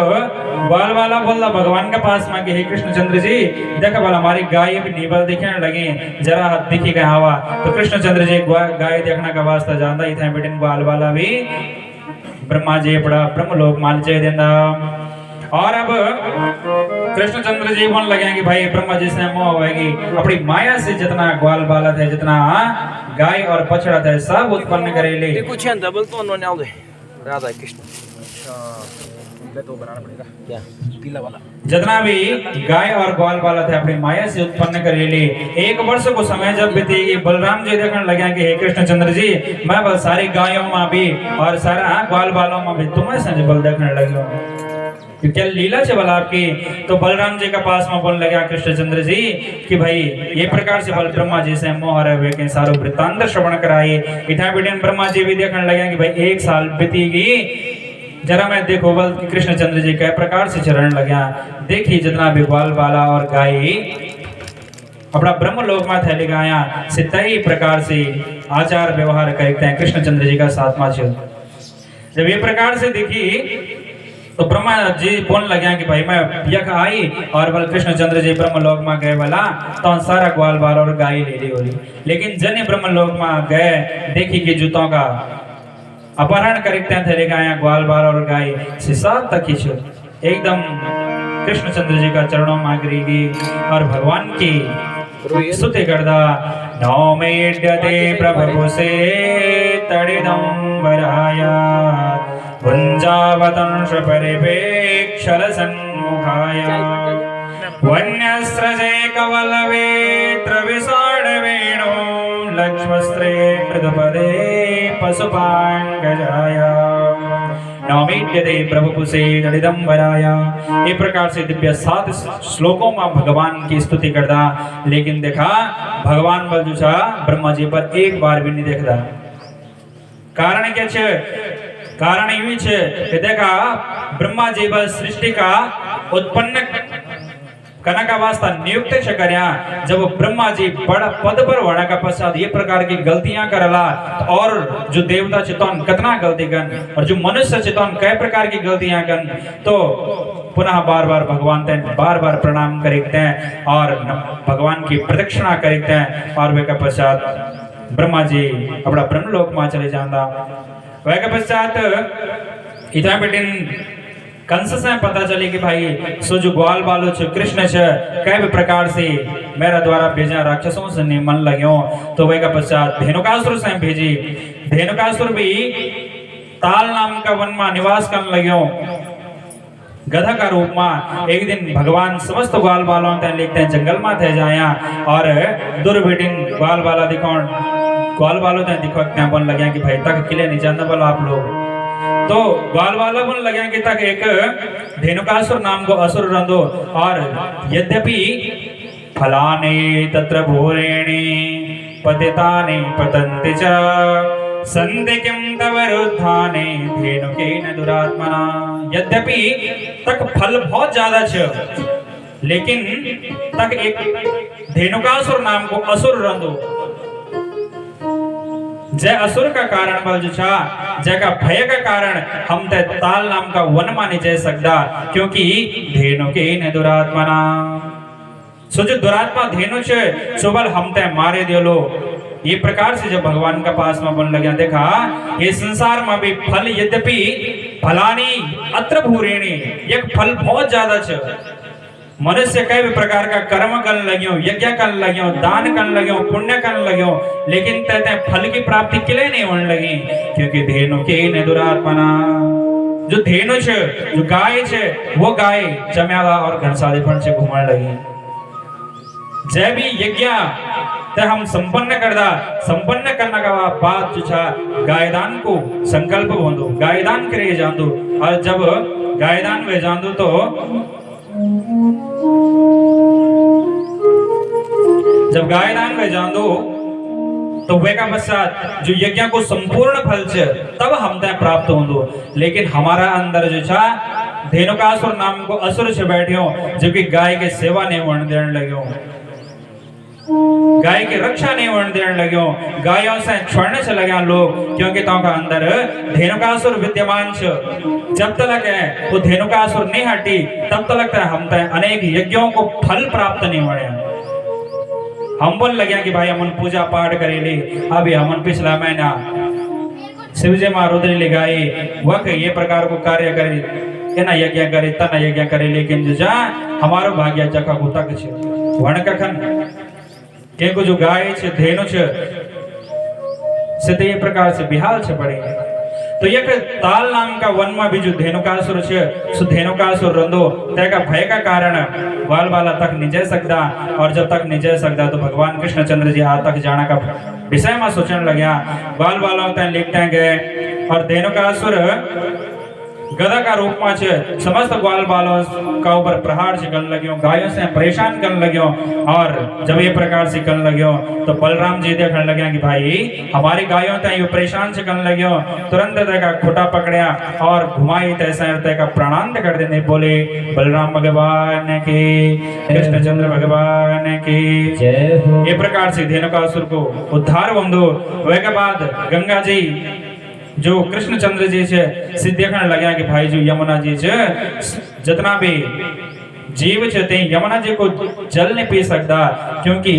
ग्वाल वाला बोला भगवान के पास में कि हे कृष्णचंद्र जी देखा बोला हमारी गाय भी नीबल दिखने लगी जरा हाथ दिखी गया हवा तो कृष्णचंद्र जी गाय देखने का वास्ता जानता इतना बेटिन ग्वाल वाला भी ब्रह्मा जी अपना ब्रह्म लोक में ले जाए देंदा। और अब कृष्णचंद्र जी बोलने लगे कि भाई ब्रह्मा जी से मोह होगी अपनी माया से जितना ग्वाल बाला थे जितना गाय और बछड़ा थे सब उत्पन्न करेले कुछ है डबल तो उन्होंने आओ दे राधा कृष्ण तो बनाना पड़ेगा क्या पीला वाला जितना भी गाय और ग्वाल बाला थे अपनी माया से उत्पन्न करेले। 1 वर्ष को समय जब बीतेगी बलराम जी देखने लगे कि हे कृष्णचंद्र जी मैं बल सारी गायों में भी और सारा ग्वाल बालों में भी तुम्हें संज बल देखने लगे क्या लीला से बल आपकी। तो बलराम जी के पास में बोलने लगा कृष्णचंद्र जी कि भाई ये प्रकार से बल ब्रह्मा जी से मोह रहे हुए के सारो वृत्तांत श्रवण कराए। इतना बिटिन ब्रह्मा जी भी देखने लगे कि भाई 1 साल बीतीगी जरा मैं देखो बल कृष्णचंद्र जी कै प्रकार से चरण लगा देखी जितना भी ग्वाल बाला और गाय अपना ब्रह्म लोक में थे लगाया से तय प्रकार से आचार व्यवहार करते हैं कृष्णचंद्र जी का साथ में। जब ये प्रकार से देखी तो ब्रह्मा जी बोलने लगे कि भाई मैं यक आई और बल कृष्णचंद्र जी ब्रह्म लोक में गए वाला तो सारा ग्वाल बाल और गाय ले ली होली। लेकिन जन ब्रह्म लोक में गए देखी कि जूतों का अपहरण करते थे ले गाया ग्वाल बाल और गाय से सात तक एकदम कृष्णचंद्र जी का चरणों में गिरी और भगवान की स्तुति करदा नौमेड्यते प्रभु से तड़िदंबराया वंजावतंश परिवेक्षल सन्मुखाय वन्यस्त्रजे कवलवेत्र विसाड वेणु लक्ष्मस्त्रे मृदुपदे पशुपांगजाय नौमीड्यते प्रभु से दलिदंबराया। एक प्रकार से दिव्य 7 श्लोकों में भगवान की स्तुति करता। लेकिन देखा भगवान बल जो ब्रह्मा जी पर एक बार भी नहीं देखता। कारण क्या छे? कारण यू छे कि देखा ब्रह्मा जी बल सृष्टि का उत्पन्न करने का वास्ता नियुक्त कर्या। जब ब्रह्मा जी बड़ा पद पर होने का पश्चात ये प्रकार की गलतियां करला और जो देवता चितौन कितना गलती कर और जो मनुष्य चितौन कई प्रकार की गलतियां कर तो पुनः बार बार भगवान ते बार बार प्रणाम करते हैं और भगवान की प्रदक्षिणा करते हैं और वे के पश्चात ब्रह्मा जी अपना ब्रह्म लोक में चले जाता। वे के पश्चात इतना बेटिन कंस से पता चली कि भाई सो जो ग्वाल बालो छ कृष्ण छ कै भी प्रकार से मेरा द्वारा भेजा राक्षसों से नहीं मन लग्यो। तो वे का पश्चात धेनुकासुर से भेजी। धेनुकासुर भी ताल नाम का वन में निवास करने लग्यो गधा का रूप में एक दिन भगवान समस्त ग्वाल बालों ते लिखते हैं जंगल में थे जाया और दुर्भिटिन ग्वाल बाला दिखो ग्वाल बालों ते दिखो क्या बन लगे कि भाई तक किले नहीं जानना बोलो आप लोग तो ग्वाल बाला बन लगे कि तक एक धेनुकासुर नाम को असुर रंदो और यद्यपि फलाने तत्र भूरेणे पतितानि पतन्ति च संदिकिं तव रुद्धाने धेनुकेन दुरात्मना यद्यपि तक फल बहुत ज्यादा छ लेकिन तक एक धेनुकासुर नाम को असुर रंदो जय असुर का कारण बल जो छा जय का भय का कारण हम ते ताल नाम का वन माने जय सकदा क्योंकि धेनुकेन दुरात्मना सो जो दुरात्मा धेनु छे सोबल हम ते मारे दियो ये प्रकार से जब भगवान का पास में बन लगे देखा ये संसार में भी फल यद्यपि फलानी अत्र भूरेणी एक फल बहुत ज्यादा छ मनुष्य कई भी प्रकार का कर्म करने लगियो यज्ञ करने लगियो दान करने लगियो पुण्य करने लगियो लेकिन तय फल की प्राप्ति के लिए नहीं होने लगी क्योंकि धेनु के न दुरात्मना जो धेनु छ जो गाय छ वो गाय चम्याला और घनसालीपन से घूमने लगी जय भी यज्ञ ते हम संपन्न करना का बात जो छा गायदान को संकल्प बंदो गायदान करे जान दो और जब गायदान में जान दो तो जब गायदान में जान दो तो वे का पश्चात जो यज्ञ को संपूर्ण फल छ तब हम तय प्राप्त होंदो लेकिन हमारा अंदर जो छा धेनुकासुर नाम को असुर से बैठियो जो कि गाय के सेवा नहीं वर्ण देने लग्यो गाय की रक्षा नहीं वर्ण देने लग्यो गायों से छोड़ने से लगे लोग क्योंकि तो का अंदर धेनुकासुर विद्यमान छ जब तक है वो धेनुकासुर नहीं हटी तब तक हम तय अनेक यज्ञों को फल प्राप्त नहीं हुए हम बोल लगे कि भाई हमन पूजा पाठ करेली अभी हमन पिछला महीना शिवजी मां रुद्र ले गाए वह ये प्रकार को कार्य करे एना यज्ञ करे तना यज्ञ करे लेकिन जो जा हमारो भाग्य जका को तक छे वण कखन के को जो गाय छे धेनु छे से ये प्रकार से बिहाल छे पड़े तो एक ताल नाम का वन में भी जो धेनुकासुर छे सो धेनुकासुर रंदो ते का भय का कारण बाल बाला तक नहीं जा सकता और जब तक नहीं जा सकता तो भगवान कृष्णचंद्र जी आ तक जाने का विषय में सोचने लगे बाल बाला तय लिखते गए और धेनुकासुर गधा का रूप में छे समस्त ग्वाल बालों का ऊपर प्रहार से करने लगियो गायों से परेशान करने लगियो और जब ये प्रकार से करने लगियो तो बलराम जी देखने लगे कि भाई हमारी गायों तय ये परेशान से करने लगियो तुरंत तय का खोटा पकड़या और घुमाई तैसा तय का प्रणाम कर देने बोले बलराम भगवान की कृष्णचंद्र भगवान की जय हो। ये प्रकार से धेनुकासुर को उद्धार बंधु वे के बाद गंगा जी जो कृष्णचंद्र जी से सिद्ध देखने लगे कि भाई जो यमुना जी से जितना भी जीव छे ते यमुना जी को जल नहीं पी सकता क्योंकि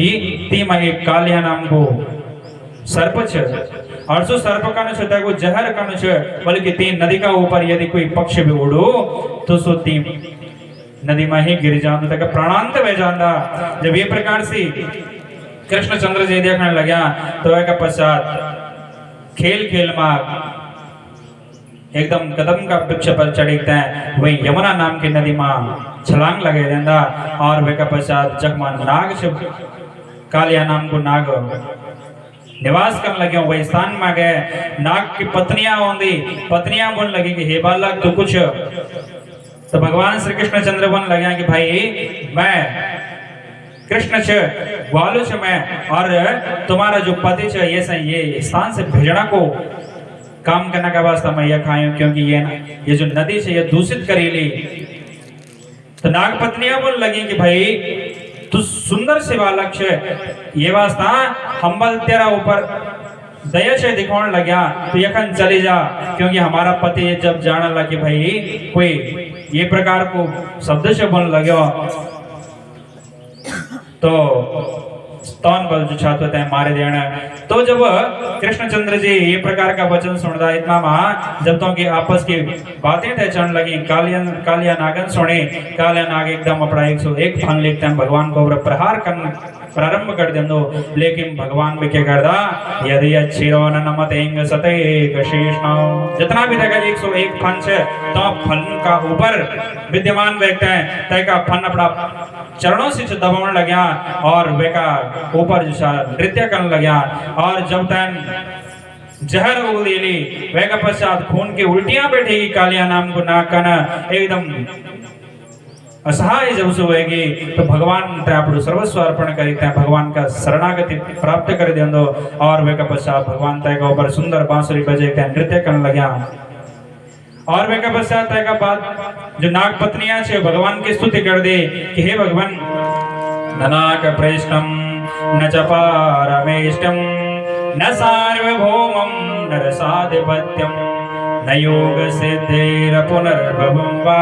ती में एक कालिया नाम को सर्प छे और जो सर्प का न को जहर का न बल्कि ती नदी का ऊपर यदि कोई पक्षी भी उड़ो तो सो ती नदी में ही गिर जाता तक प्राणांत बह जाता जब ये प्रकार से कृष्णचंद्र जी देखने लगा तो एक पश्चात खेल खेल में एकदम कदम का वृक्ष पर चढ़ते हैं वही यमुना नाम की नदी में छलांग लगे देंदा और वे का पश्चात जगमा नाग से कालिया नाम को नाग निवास करने लगे वही स्थान में गए नाग की पत्नियां होंगी पत्नियां बोलने लगी कि हे बालक तू कुछ तो भगवान श्री कृष्णचंद्र बोलने लगे कि भाई मैं कृष्ण छे ग्वालो छे मैं और तुम्हारा जो पति छे ये स्थान से भेजना को काम करने का वास्ता मैं यह खाऊं क्योंकि ये जो नदी से ये दूषित करेली तो नाग पत्नियां बोल लगी कि भाई तू सुंदर से बालक छे ये वास्ता हम्बल तेरा ऊपर दया से दिखाने लगा तो यखन चली जा क्योंकि हमारा पति जब जाने लगा कि भाई कोई ये प्रकार को शब्द से बोलने लगे तो स्तन बल जो छात्र थे मारे देना तो जब कृष्णचंद्र जी ये प्रकार का वचन सुनता इतना महा जब तो कि आपस की बातें थे चढ़ने लगी कालिया नागन सुने कालिया नाग एकदम अपना 101 फन लेते हैं भगवान को प्रहार प्रारंभ कर देंदो लेकिन भगवान भी क्या करदा यदि अच्छिरो न नमतेंग सते शेषण जितना भी देखा 101 फन है तो फन का ऊपर विद्यमान व्यक्ति है तय का फन अपना चरणों से दबाने लग्या और वे का ऊपर जो नृत्य करने लग्या और जब तक जहर उगली वे का पश्चात खून की उल्टियां बैठेगी कालिया नाम को नाकन एकदम असहाय जब सुवेगी तो भगवान आपको सर्वस्व अर्पण करते हैं भगवान का शरणागति प्राप्त कर देंदो और वे का पश्चात भगवान तय का ऊपर सुंदर बांसुरी बजे के नृत्य करने लग्या और वे का पश्चात तय का बाद जो नाग पत्नियां छे भगवान की स्तुति कर दे कि हे भगवान ननाक प्रेष्टम न च पारमेष्टम न सार्वभौमं नरसाधिपत्यं न योग सिद्धेर पुनर्भवं वा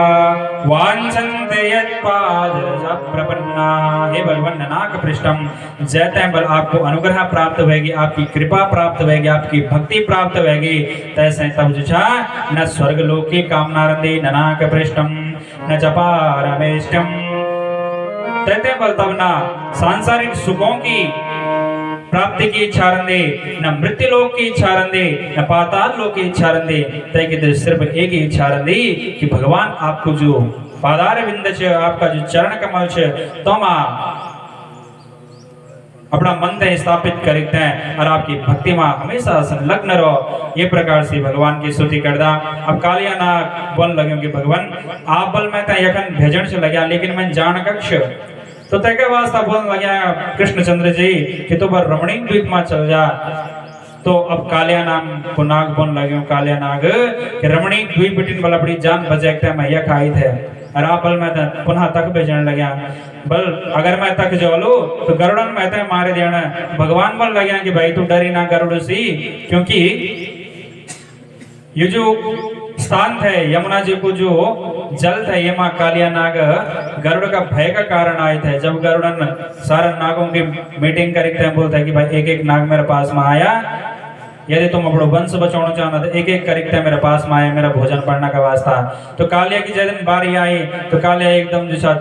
वाञ्छन्ते यत्पादरज प्रपन्ना। हे भगवान ननाक पृष्ठम जैते बल आपको अनुग्रह प्राप्त होगी आपकी कृपा प्राप्त होगी आपकी भक्ति प्राप्त होगी तैसे तब जुछा न स्वर्ग लोक की कामना रंदी ननाक पृष्ठम न च पारमेष्टम तैते बल तब ना सांसारिक सुखों की प्राप्ति की इच्छा रंदे न मृत्यु लोक की इच्छा रंदे न पाताल लोक की इच्छा रंदे तय कि सिर्फ एक ही इच्छा रंदी कि भगवान आपको जो पादार बिंद छे आपका जो चरण कमल छे तोमा अपना मन तय स्थापित करते हैं और आपकी भक्ति में हमेशा संलग्न रहो ये प्रकार से भगवान की स्तुति करदा। अब कालिया नाग बोल लगे कि भगवान आप बल में तय यखन भेजन से लग्या लेकिन मैं जान कक्ष तो तय के वास्ता बोलने लगे कृष्णचंद्र जी कि तो बर रमणीक द्वीप में चल जा तो अब कालिया नाम को नाग बोलने लगे कालिया नाग कि रमणीक द्वीप बिटिन बल अपनी जान बजाते मैं यह खाई थे और आप बल मैं पुनः तक भेजने लगे बल अगर मैं तक जोलू तो गरुड़न मैं तय मारे देना भगवान बोल लगे कि भाई तू डरी ना गरुड़ सी क्योंकि ये जो स्थान थे यमुना जी को जो जल थे ये माँ कालिया नाग गरुड़ का भय का कारण आए थे जब गरुड़न सारे नागों की मीटिंग करते हैं बोलते हैं कि भाई एक एक नाग मेरे पास में आया यदि तुम अपना वंश बचाना चाहना तो एक एक करके मेरे पास में आए मेरा भोजन पड़ने का वास्ता तो कालिया की जब दिन बारी आई तो कालिया एकदम जो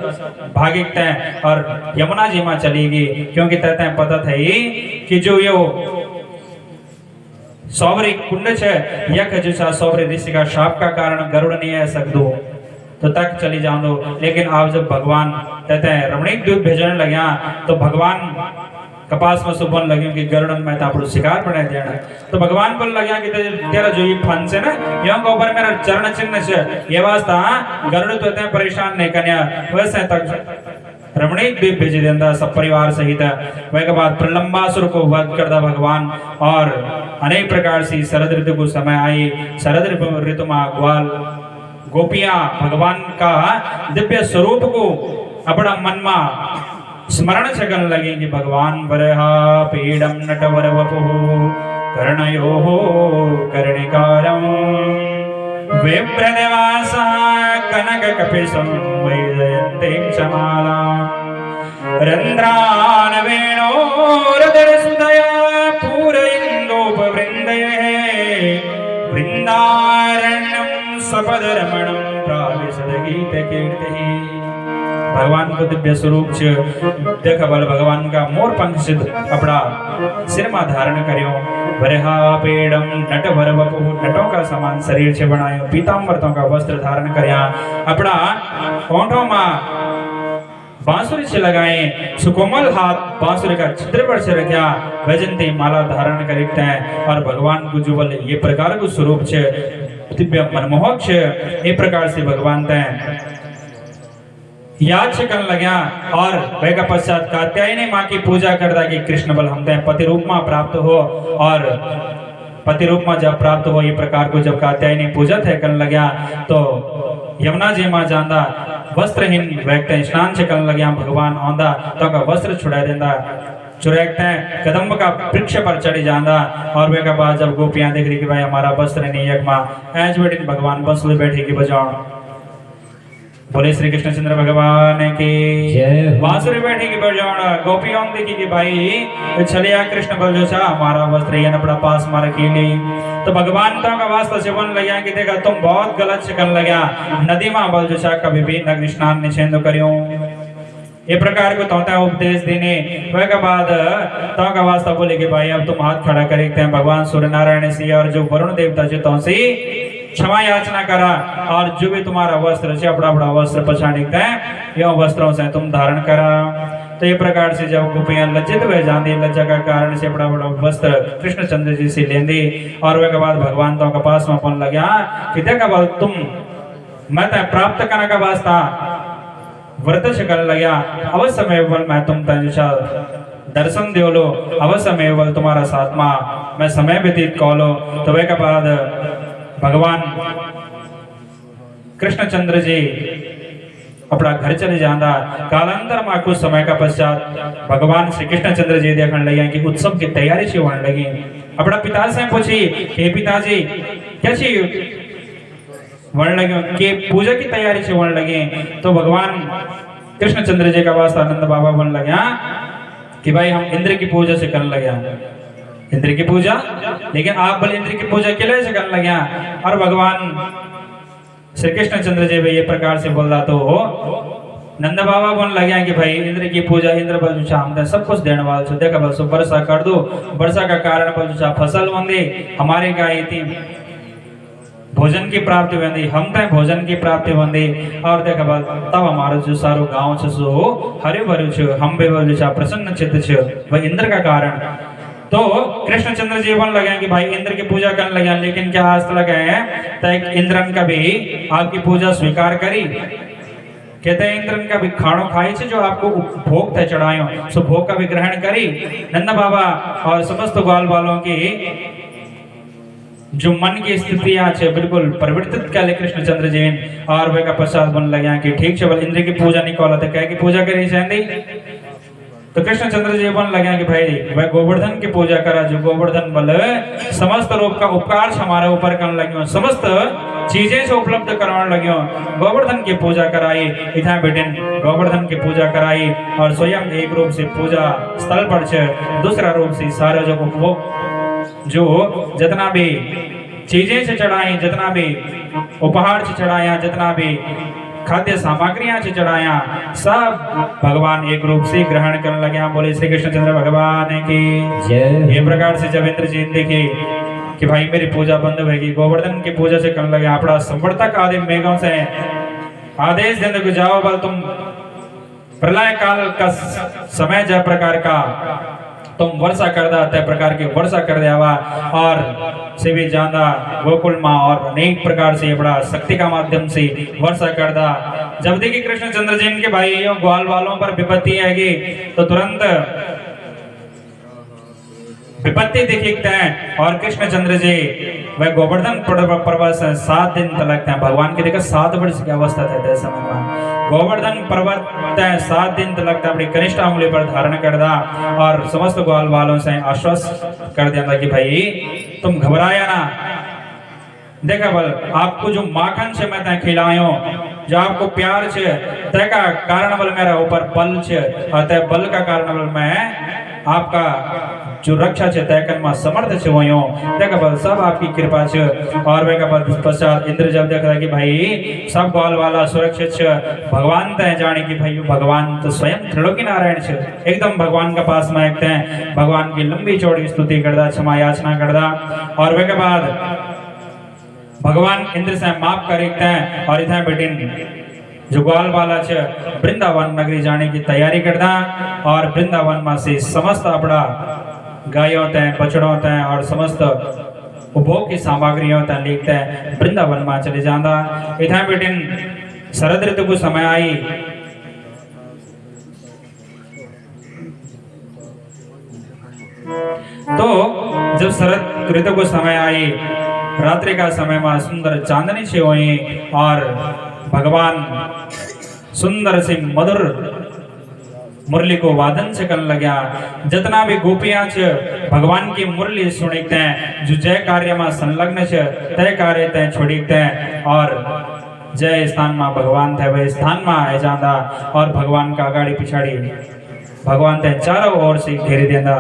भागिकते हैं और यमुना जी में चली गई क्योंकि तहते पता था ही कि जो ये सौवरी कुंड है यक जो सौवरी ऋषि का शाप का कारण गरुड़ नहीं है सकदो तो तक चली जाओ लेकिन आप जब भगवान कहते हैं रमणीक द्वीप भेजने लगे तो भगवान कपास में सुबह लगे कि गरुड़न में तो शिकार बना देना तो भगवान बोल लगे कि तेरा जो ये फन से ना यहाँ के ऊपर मेरा चरण चिन्ह से ये वास्ता गरुड़ तो इतने परेशान नहीं कन्या वैसे तक रमणीक द्वीप भेज देंदा सब परिवार सहित वह के बाद प्रलंबासुर को वध करदा भगवान और अनेक प्रकार से शरद ऋतु को समय आई शरद ऋतु में ग्वाल गोपियां भगवान का दिव्य स्वरूप को अपना मन में स्मरण छगन लगे कि भगवान वरहा पीडम नटवर वपुः कर्णयोः कर्णिकारं विप्रदेवासः कनककपिशं वैजयन्तीं चमालां रन्ध्रान् वेणोरधरसुधया पूरयिन्दोपवृन्दयः वृन्दारण्यं सपदरमणं प्राविशदगीतकीर्तिः। भगवान को दिव्य स्वरूप देख बल भगवान का मोर पंख सिद्ध अपना सिर में धारण करियो वरहा पेड़म नट वर वपुः नटों का समान शरीर से बनायो पीतांबरतों का वस्त्र धारण करया अपना होठों में बांसुरी से लगाए सुकोमल हाथ बांसुरी का छिद्र पर से रखा वैजंती माला धारण करते हैं और भगवान को जुबल ये प्रकार को स्वरूप छे दिव्य मनमोहक छे ये प्रकार से भगवान तय याद से करने लग्या और वह का पश्चात कात्यायनी माँ की पूजा करता कि कृष्ण बल हम पति रूप में प्राप्त हो और पति रूप में जब प्राप्त हो ये प्रकार को जब कात्यायनी पूजा थे करने लग्या तो यमुना जी माँ जांदा वस्त्रहीन व्यक्ति स्नान से करने लग्या भगवान आंदा तो का वस्त्र छुड़ा देंदा चुराते हैं कदम्ब का वृक्ष पर चढ़ी जांदा और वे के बाद जब गोपियां देख रही कि भाई हमारा वस्त्र नहीं यक माँ ऐज बेटी भगवान बंसुरी बैठी की बजाओ बोले श्री कृष्णचंद्र भगवान की बांसुरी बैठी की बजाओ गोपियों देखी कि भाई चलिया कृष्ण बल जो छा हमारा वस्त्र ये अपना पास मार रखी तो भगवान तो का वास्ता सेवन लग्या कि देखा तुम बहुत गलत से कर लग्या नदी में बल जो छा कभी भी नग्न स्नान निषेध करियो ये प्रकार को तोता उपदेश देने वह के बाद तो का वास्ता बोले कि भाई अब तुम हाथ खड़ा करते हैं भगवान सूर्य नारायण से और जो वरुण देवता जो तो से क्षमा याचना करा और जो भी तुम्हारा वस्त्र से अपना अपना वस्त्र पछाड़ते हैं यह वस्त्रों से तुम धारण करा। तो ये प्रकार से जब गोपियां लज्जित हुए जाती लज्जा का कारण से अपना अपना वस्त्र कृष्णचंद्र जी से लेंदी और वह के बाद भगवान तो के पास में अपन लगा कि देखा बोल तुम मैं प्राप्त करने का वास्ता व्रत से कर लगा अवश्य में बल मैं तुम तंजुषा दर्शन दे लो अवश्य में बल तुम्हारा साथमा मैं समय व्यतीत कौलो। तो वह के बाद भगवान कृष्णचंद्र जी अपना घर चले जाना। कालांतर में कुछ समय का पश्चात भगवान श्री कृष्णचंद्र जी देखने लगे कि उत्सव की तैयारी से होने लगी। अपना पिता से पूछी हे पिताजी कैसी वर्ण लगे कि पूजा की तैयारी से होने लगे। तो भगवान कृष्णचंद्र जी का वास्ता आनंद बाबा बनने लगे कि भाई हम इंद्र की पूजा से करने लगे इंद्र की पूजा, लेकिन आप बोले इंद्र की पूजा के लिए से करने लगे। और भगवान श्री कृष्णचंद्र जी ये प्रकार से बोल रहा तो हो नंद बाबा बोलने लगे कि भाई इंद्र की पूजा इंद्र बल हम सब कुछ देने वाले छो देखा बल वर्षा कर दो वर्षा का कारण बल फसल बंदे हमारे गाय थी भोजन की प्राप्ति बंदी हम तय भोजन की प्राप्ति बंदी और देखा बल तब हमारा जो सारो गांव छ सो हरे भरे छ हम भी बल प्रसन्न चित्त छ वह इंद्र का कारण। तो कृष्णचंद्र जी बन लगे कि भाई इंद्र की पूजा करने लगे, लेकिन क्या आज लगे हैं तक इंद्रन का भी आपकी पूजा स्वीकार करी। कहते हैं इंद्रन का भी खाणो खाई से जो आपको भोग थे चढ़ायो सो भोग का भी ग्रहण करी। नंद बाबा और समस्त ग्वाल वालों की जो मन की स्थितियां छे बिल्कुल परिवर्तित कर ले कृष्णचंद्र जी और वे का पश्चात बन लगे कि ठीक से इंद्र की पूजा निकाला तो क्या की पूजा करी चाहती। तो कृष्णचंद्र जी बन लगे कि भाई वह गोवर्धन की पूजा करा जो गोवर्धन बल समस्त रूप का उपकार हमारे ऊपर करने लगे समस्त चीजें से उपलब्ध करवाने लगे। गोवर्धन की पूजा कराई इतना बेटिन गोवर्धन की पूजा कराई और स्वयं एक रूप से पूजा स्थल पर छे दूसरा रूप से सारे जो उपभोग जो जितना भी चीजें से चढ़ाई जितना भी उपहार से चढ़ाया जितना भी खाद्य सामग्रियां से चढ़ाया सब भगवान एक रूप से ग्रहण करने लगे। बोले श्री कृष्णचंद्र भगवान की जय। ये प्रकार से जब इंद्र जी देखे कि भाई मेरी पूजा बंद होगी गोवर्धन की पूजा से करने लगे अपना संवर्तक आदि मेघों से आदेश देने को जाओ बल तुम प्रलय काल का समय जय प्रकार का तुम वर्षा कर दा तय प्रकार की वर्षा कर दिया और से भी जाना गोकुल माँ और अनेक प्रकार से बड़ा शक्ति का माध्यम से वर्षा कर दा। जब देखिए कृष्णचंद्र जी के भाई ग्वाल वालों पर विपत्ति आएगी तो तुरंत विपत्ति दिखते हैं और कृष्णचंद्र जी वह गोवर्धन पर्वत 7 दिन तक हैं। भगवान की देखा 7 वर्ष की अवस्था था समय में गोवर्धन पर्वत 7 दिन तक अपनी कनिष्ठ उंगली पर धारण कर दा और समस्त ग्वाल वालों से आश्वस्त कर दिया कि भाई तुम घबराया ना। देखा बल आपको जो माखन से मैं खिलायो जो आपको प्यार छे तय का कारण बल मेरा ऊपर बल छे और तय बल का कारण बल मैं आपका जो रक्षा छे तय कर्म समर्थ छे वयो देखा बल सब आपकी कृपा छे। और वे का पश्चात इंद्र जब देख रहा कि भाई सब ग्वाल वाला सुरक्षित छे भगवान तय जाने कि भाई भगवान तो स्वयं त्रिलोकी नारायण छे एकदम भगवान के पास में एक भगवान की लंबी चौड़ी स्तुति करदा क्षमा याचना करदा और वे के बाद भगवान इंद्र से माफ करते हैं और इतना बेटिन जो ग्वाल वाला छे वृंदावन नगरी जाने की तैयारी करता और वृंदावन में से समस्त अपना गायों तय बछड़ों तय और समस्त उपभोग की सामग्रियों तय लिखते हैं वृंदावन में चले जाता। इतना बेटिन शरद ऋतु को समय आई तो जब शरद ऋतु को समय आई रात्रि का समय में सुंदर चांदनी छे हुई और भगवान सुंदर से मधुर मुरली को वादन से करने लगा। जितना भी गोपियां छे भगवान की मुरली सुनते हैं जो जय कार्य में संलग्न छे तय कार्य तय छोड़ते हैं और जय स्थान में भगवान थे वह स्थान में आ जाता और भगवान का आगाड़ी पिछाड़ी भगवान तय चारों ओर से घेरी देता।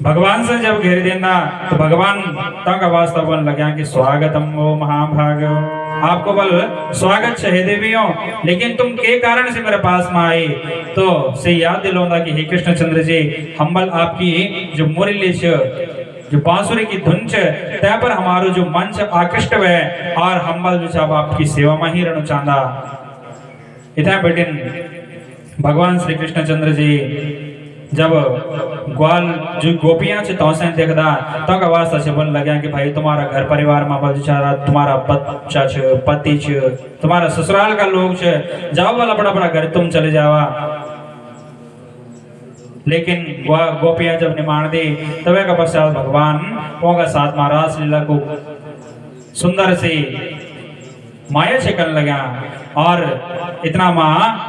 भगवान से जब घेर देना तो भगवान तक वास्तव बन लगा कि स्वागतम ओ महाभाग आपको बल स्वागत है देवियों, लेकिन तुम के कारण से मेरे पास में आए तो से याद दिलौंदा कि हे कृष्ण चंद्र जी हम बल आपकी जो मुरली छ जो बांसुरी की धुन छ त्या पर हमारो जो मन छ आकृष्ट है और हम बल जो अब आपकी सेवा में ही रहना चाहता। इतना बेटिन भगवान श्री कृष्ण चंद्र जी जब ग्वाल जो गोपियां से तौसे देखदा तो का वास्ता से बन लगा कि भाई तुम्हारा घर परिवार में बचारा तुम्हारा बच्चा छ पति छ तुम्हारा ससुराल का लोग छ जाओ वाला बड़ा बड़ा घर तुम चले जावा। लेकिन गोपियां जब निमान दी तब का पश्चात भगवान का साथ में रास लीला को सुंदर से माया से करने लगा और इतना माँ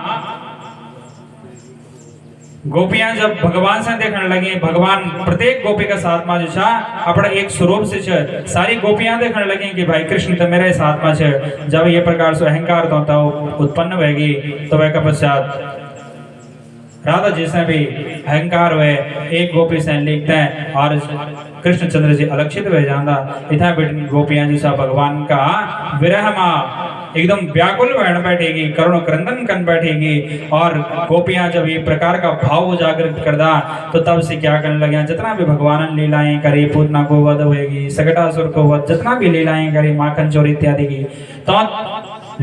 गोपियां जब भगवान से देखने लगी भगवान प्रत्येक गोपी का साथ में जो अपना एक स्वरूप से सारी गोपियां देखने लगी कि भाई कृष्ण तो मेरे साथ में है। जब ये प्रकार से अहंकार तो उत्पन्न होगी तो वह का पश्चात राधा जी से भी अहंकार हुए एक गोपी से लिखते हैं और कृष्ण चंद्र जी अलक्षित हुए जाना। इतना बेटी गोपियां जैसा भगवान का विरह में एकदम व्याकुल बहन बैठेगी करुण क्रंदन कर बैठेगी और गोपियां जब ये प्रकार का भाव जागृत करदा तो तब से क्या करने लगे जितना भी भगवान लीलाएं करी पूतना को वध होगी सकटासुर को वध जितना भी लीलाएं करी माखन चोर इत्यादि की तो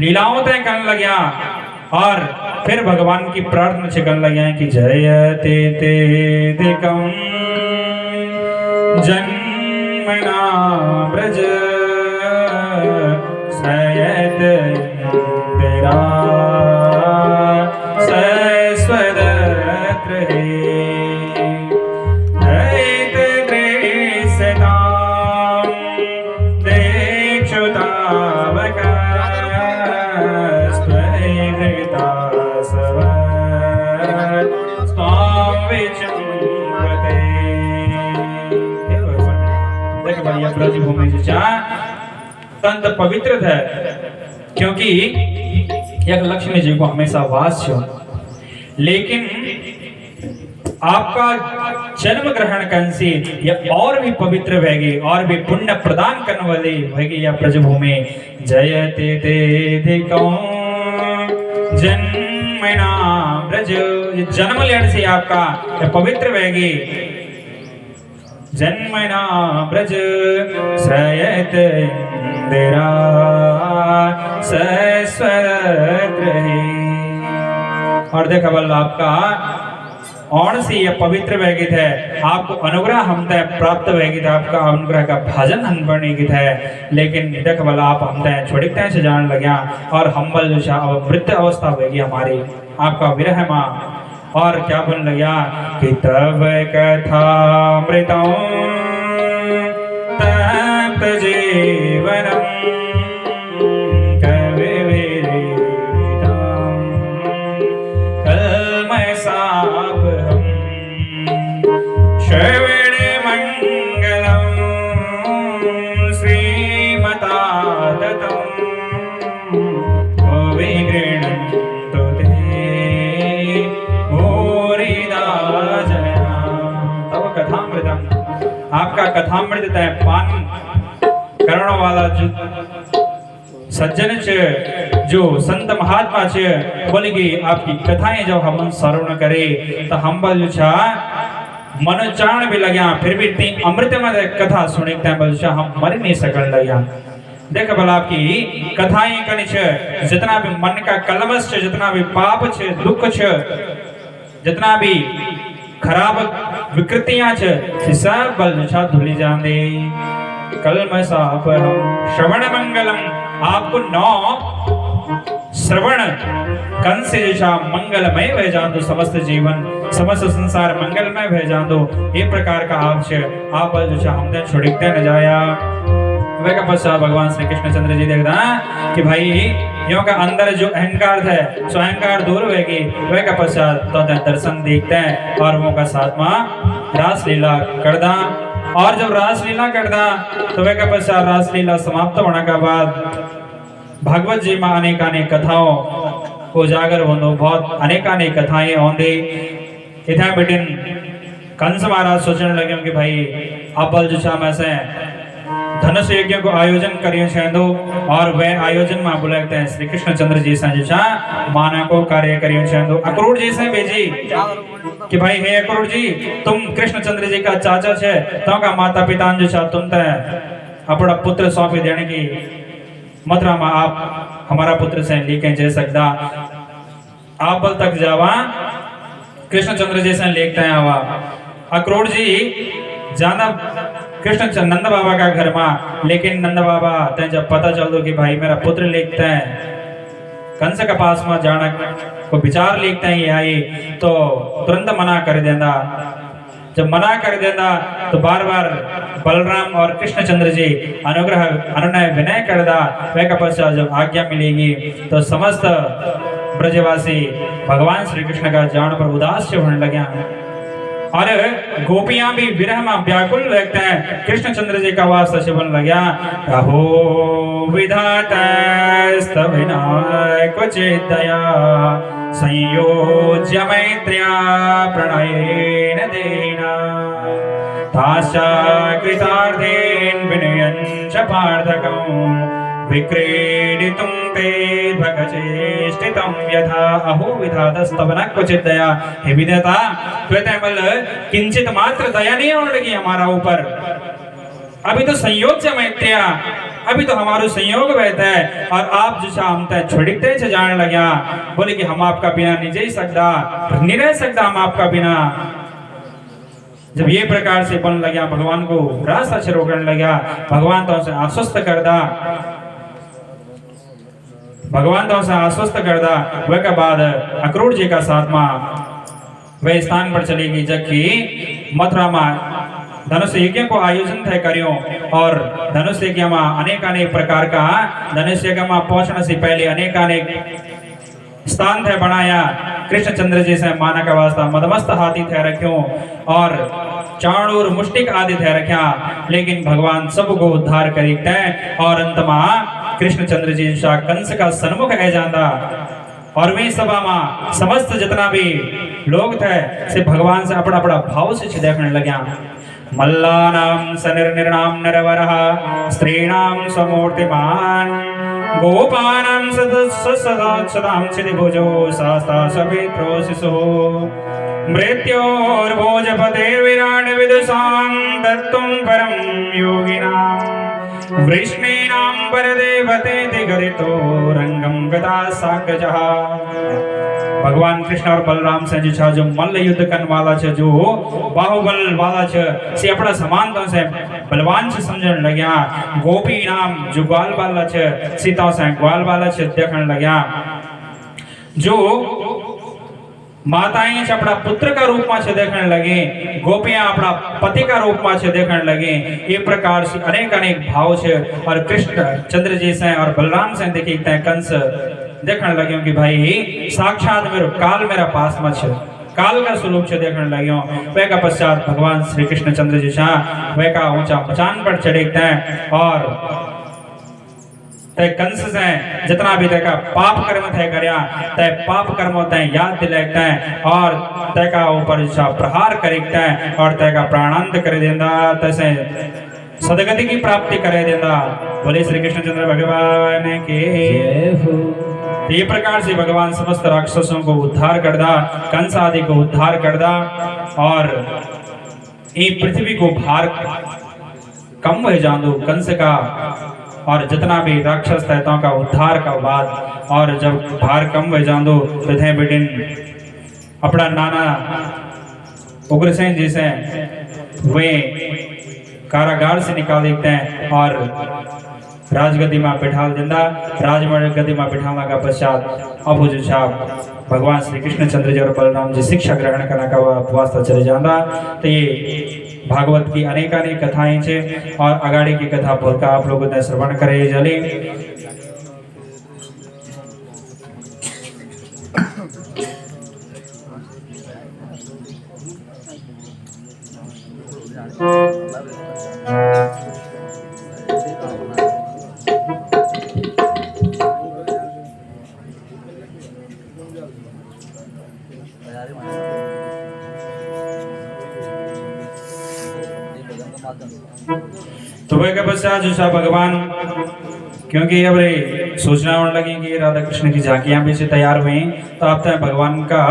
लीलाओं तय करने लगे और फिर भगवान की प्रार्थना से करने लगे कि जयते ते दिकम जन्मना ब्रज सयत तेरा सस्वदत्र है दैत दृश्यताम देक्षुतावका स्वैधृता सव स्वाम विचुम्बते। देख भाई ये ब्रज भूमि से अत्यंत पवित्र है क्योंकि एक लक्ष्मी जी को हमेशा वास हो, लेकिन आपका जन्म ग्रहण करने से या और भी पवित्र होगी और भी पुण्य प्रदान करने वाली होगी यह ब्रजभूमि। जयते ते जन्मना ब्रज जन्म लेने से आपका पवित्र होगी। जन्मना ब्रज श्रयत इंदिरा सस्वत्र है। और देखा बल आपका और से यह पवित्र वैगित है आपको अनुग्रह हम तय प्राप्त वैगित आपका अनुग्रह का भाजन हम बनेगित है। लेकिन देख बल आप हम तय छोड़ते से जान लग्या और हम बल जो अब मृत अवस्था होगी हमारी आपका विरह माँ और क्या बन लगा कि तब कथा मृतों तप्त जीवनम कविविदितम कल्मषाप हम श्रवण मंगलम श्रीमता दत्तम विगृह्णन्तु ते तब कथामृतम आपका कथामृत तय पान करण वाला जो सज्जन जो संत महात्मा बोलेगी आपकी कथाएं जब हम श्रवण करे तो हम बल जो मनोचारण भी लग्या फिर भी इतनी अमृत में कथा सुने बल हम मर नहीं सकन लग्या। देख बल आपकी कथाएं कनी जितना भी मन का कलमश जितना भी पाप दुख जितना भी खराब विकृतियां सब बल धुली जाने। कलमषाप हम श्रवण मंगलम आपको 9 श्रवण कन से मंगलमय भय जान दो समस्त जीवन समस्त संसार मंगलमय भय जान दो। ये प्रकार का आप बल हमने छोड़ते न जाया। वह का पश्चात भगवान श्री कृष्ण चंद्र जी देखता कि भाई यों का अंदर जो अहंकार है सो अहंकार दूर होगी। वह का पश्चात तो दर्शन देखते हैं और वो का साथ में रास लीला करदा और जब रास लीला करदा तो वह का पश्चात रास लीला समाप्त होने के बाद भागवत जी में अनेक कथाओं को उजागर होंदो बहुत अनेक कथाएं होंदी। इतना बेटिन कंस महाराज सोचने लगे कि भाई अब बल जो मैं से धनुष यज्ञ को आयोजन करियो छेंदो और वह आयोजन में बुलाते हैं श्री कृष्ण चंद्र जी से जिसा माना को कार्य करियो छेंदो अक्रूर जी से भेजी कि भाई हे अक्रूर जी तुम कृष्ण चंद्र जी का चाचा छे तो का माता पिता जो छा तुम ते अपना पुत्र सौंपी देने की मथुरा में आप हमारा पुत्र से लेके जा सकता आप बल तक जावा कृष्ण चंद्र जी से लेते हैं आवा अक्रूर जी जाना कृष्ण नंद बाबा का घर में लेकिन नंद बाबा ते जब पता चल दो कि भाई मेरा पुत्र लेखते हैं कंस के पास में जाना को विचार लेखते हैं ये आई तो तुरंत मना कर देना जब मना कर देना तो बार बार बलराम और कृष्णचंद्र जी अनुग्रह अनुनय विनय कर दा वह का पश्चात जब आज्ञा मिलेगी तो समस्त ब्रजवासी भगवान श्री कृष्ण का जान पर उदास से होने लगे और गोपियां भी विरह में व्याकुल रहते हैं कृष्णचंद्र जी का वास्ता से बन लगा अहो विधाता स्तविनाय क्वचित् दया संयोज्य मैत्र्या प्रणयेन देना ताश्च कृतार्थेन विनयं च पार्थकम् विक्रीडितुं ते भगचेष्टितं यथा अहो विधातस्तव न क्वचित् दया हे विधाता त्वतेमल किंचित मात्र दया नहीं होने लगी हमारा ऊपर अभी तो संयोज्य मैत्र्या अभी तो हमारा संयोग बहता है और आप जो हम तय छोड़ते से जाने लगा बोले कि हम आपका बिना नहीं जी सकता नहीं रह सकता हम आपका बिना जब ये प्रकार से बन लगा भगवान को रास्ता से रोकने लगा भगवान तो उसे आश्वस्त कर दा भगवान तो उसे आश्वस्त कर दा वह के बाद अक्रूर जी का साथ में वह स्थान पर चलेगी जबकि मथुरा में धनुष यज्ञ को आयोजन थे करियो और धनुष यज्ञ में अनेक प्रकार का धनुष यज्ञ में पहुंचने से पहले अनेक स्थान थे बनाया कृष्णचंद्र जी से माना का वास्ता मदमस्त हाथी थे रख्यो और चाणूर मुष्टिक आदि थे रख्या लेकिन भगवान सबको उद्धार करीते और अंत में कृष्णचंद्र जी शाह कंस का सन्मुख है जाता और वे सभा में समस्त जितना भी लोग थे से भगवान से अपना अपना भाव से देखने लगे मल्लानां सनिर्निर्णाम नरवरः स्त्रीणां समूर्तिमान गोपानां सदां चिदिभुजो शास्ता सवित्रो शिशुः मृत्योर्भोजपते विराट विदुषां दत्तुं परं योगिनां वृष्णीनां परदेवते दिगरितो रंगं गदा सागजः भगवान कृष्ण और बलराम से जो मल्ल युद्ध करने वाला है जो बाहुबल वाला है से अपना समानता से बलवान से समझने लग्या गोपी नाम जो ग्वाल वाला है सीता से ग्वाल वाला है देखने लग्या जो माताएं अपना पुत्र का रूप में देखने लगे गोपियां अपना पति का रूप में देखने लगे ये प्रकार से अनेक भाव से और कृष्ण चंद्र जी से और बलराम से देखते कंस देखने लगे कि भाई साक्षात मेरा पास में काल का स्वरूप से देखने लगे वह का पश्चात भगवान श्री कृष्ण चंद्र जी शाह वह का ऊंचा मचान पर चढ़ते हैं और तय कंस से जितना भी तय का पाप कर्म थे करया तय पाप कर्म तय याद दिलाते हैं और तय का ऊपर प्रहार करते हैं और तय का प्राणांत कर देंदा तैसे सदगति की प्राप्ति करे देंदा बोले श्री कृष्ण चंद्र भगवान के ये प्रकार से भगवान समस्त राक्षसों को उद्धार कर दा कंस आदि को उद्धार कर दा और ये पृथ्वी को भार कम हो जान दो कंस का और जितना भी राक्षस दैत्यों का उद्धार का बाद और जब भार कम हो जान दो तो थे बेटिन अपना नाना उग्रसेन जी से वे कारागार से निकाल देते हैं और राजगद्दी में बिठा देंदा राजगद्दी में बिठाने का पश्चात अब जो छाप भगवान श्री कृष्ण चंद्र जी और बलराम जी शिक्षा ग्रहण करने का वास्ता चले जाता तो ये भागवत की अनेक कथाएं छे और अगाड़ी की कथा बोलकर आप लोगों ने श्रवण करे जले तो वह के पश्चात जो सा भगवान, क्योंकि अब रे सूचना होने लगी कि राधा कृष्ण की झांकियां भी से तैयार हुई, तो अब तक भगवान का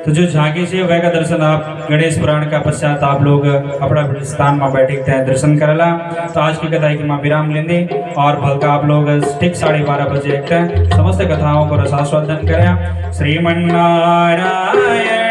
तो जो झांकी से वह का दर्शन आप गणेश पुराण का पश्चात आप लोग अपना स्थान में बैठे थे दर्शन करला। तो आज की कथा की माँ विराम लेंगे और भल का आप लोग ठीक 12:30 बजे एक समस्त कथाओं को रसास्वादन करें। श्रीमन्नारायण।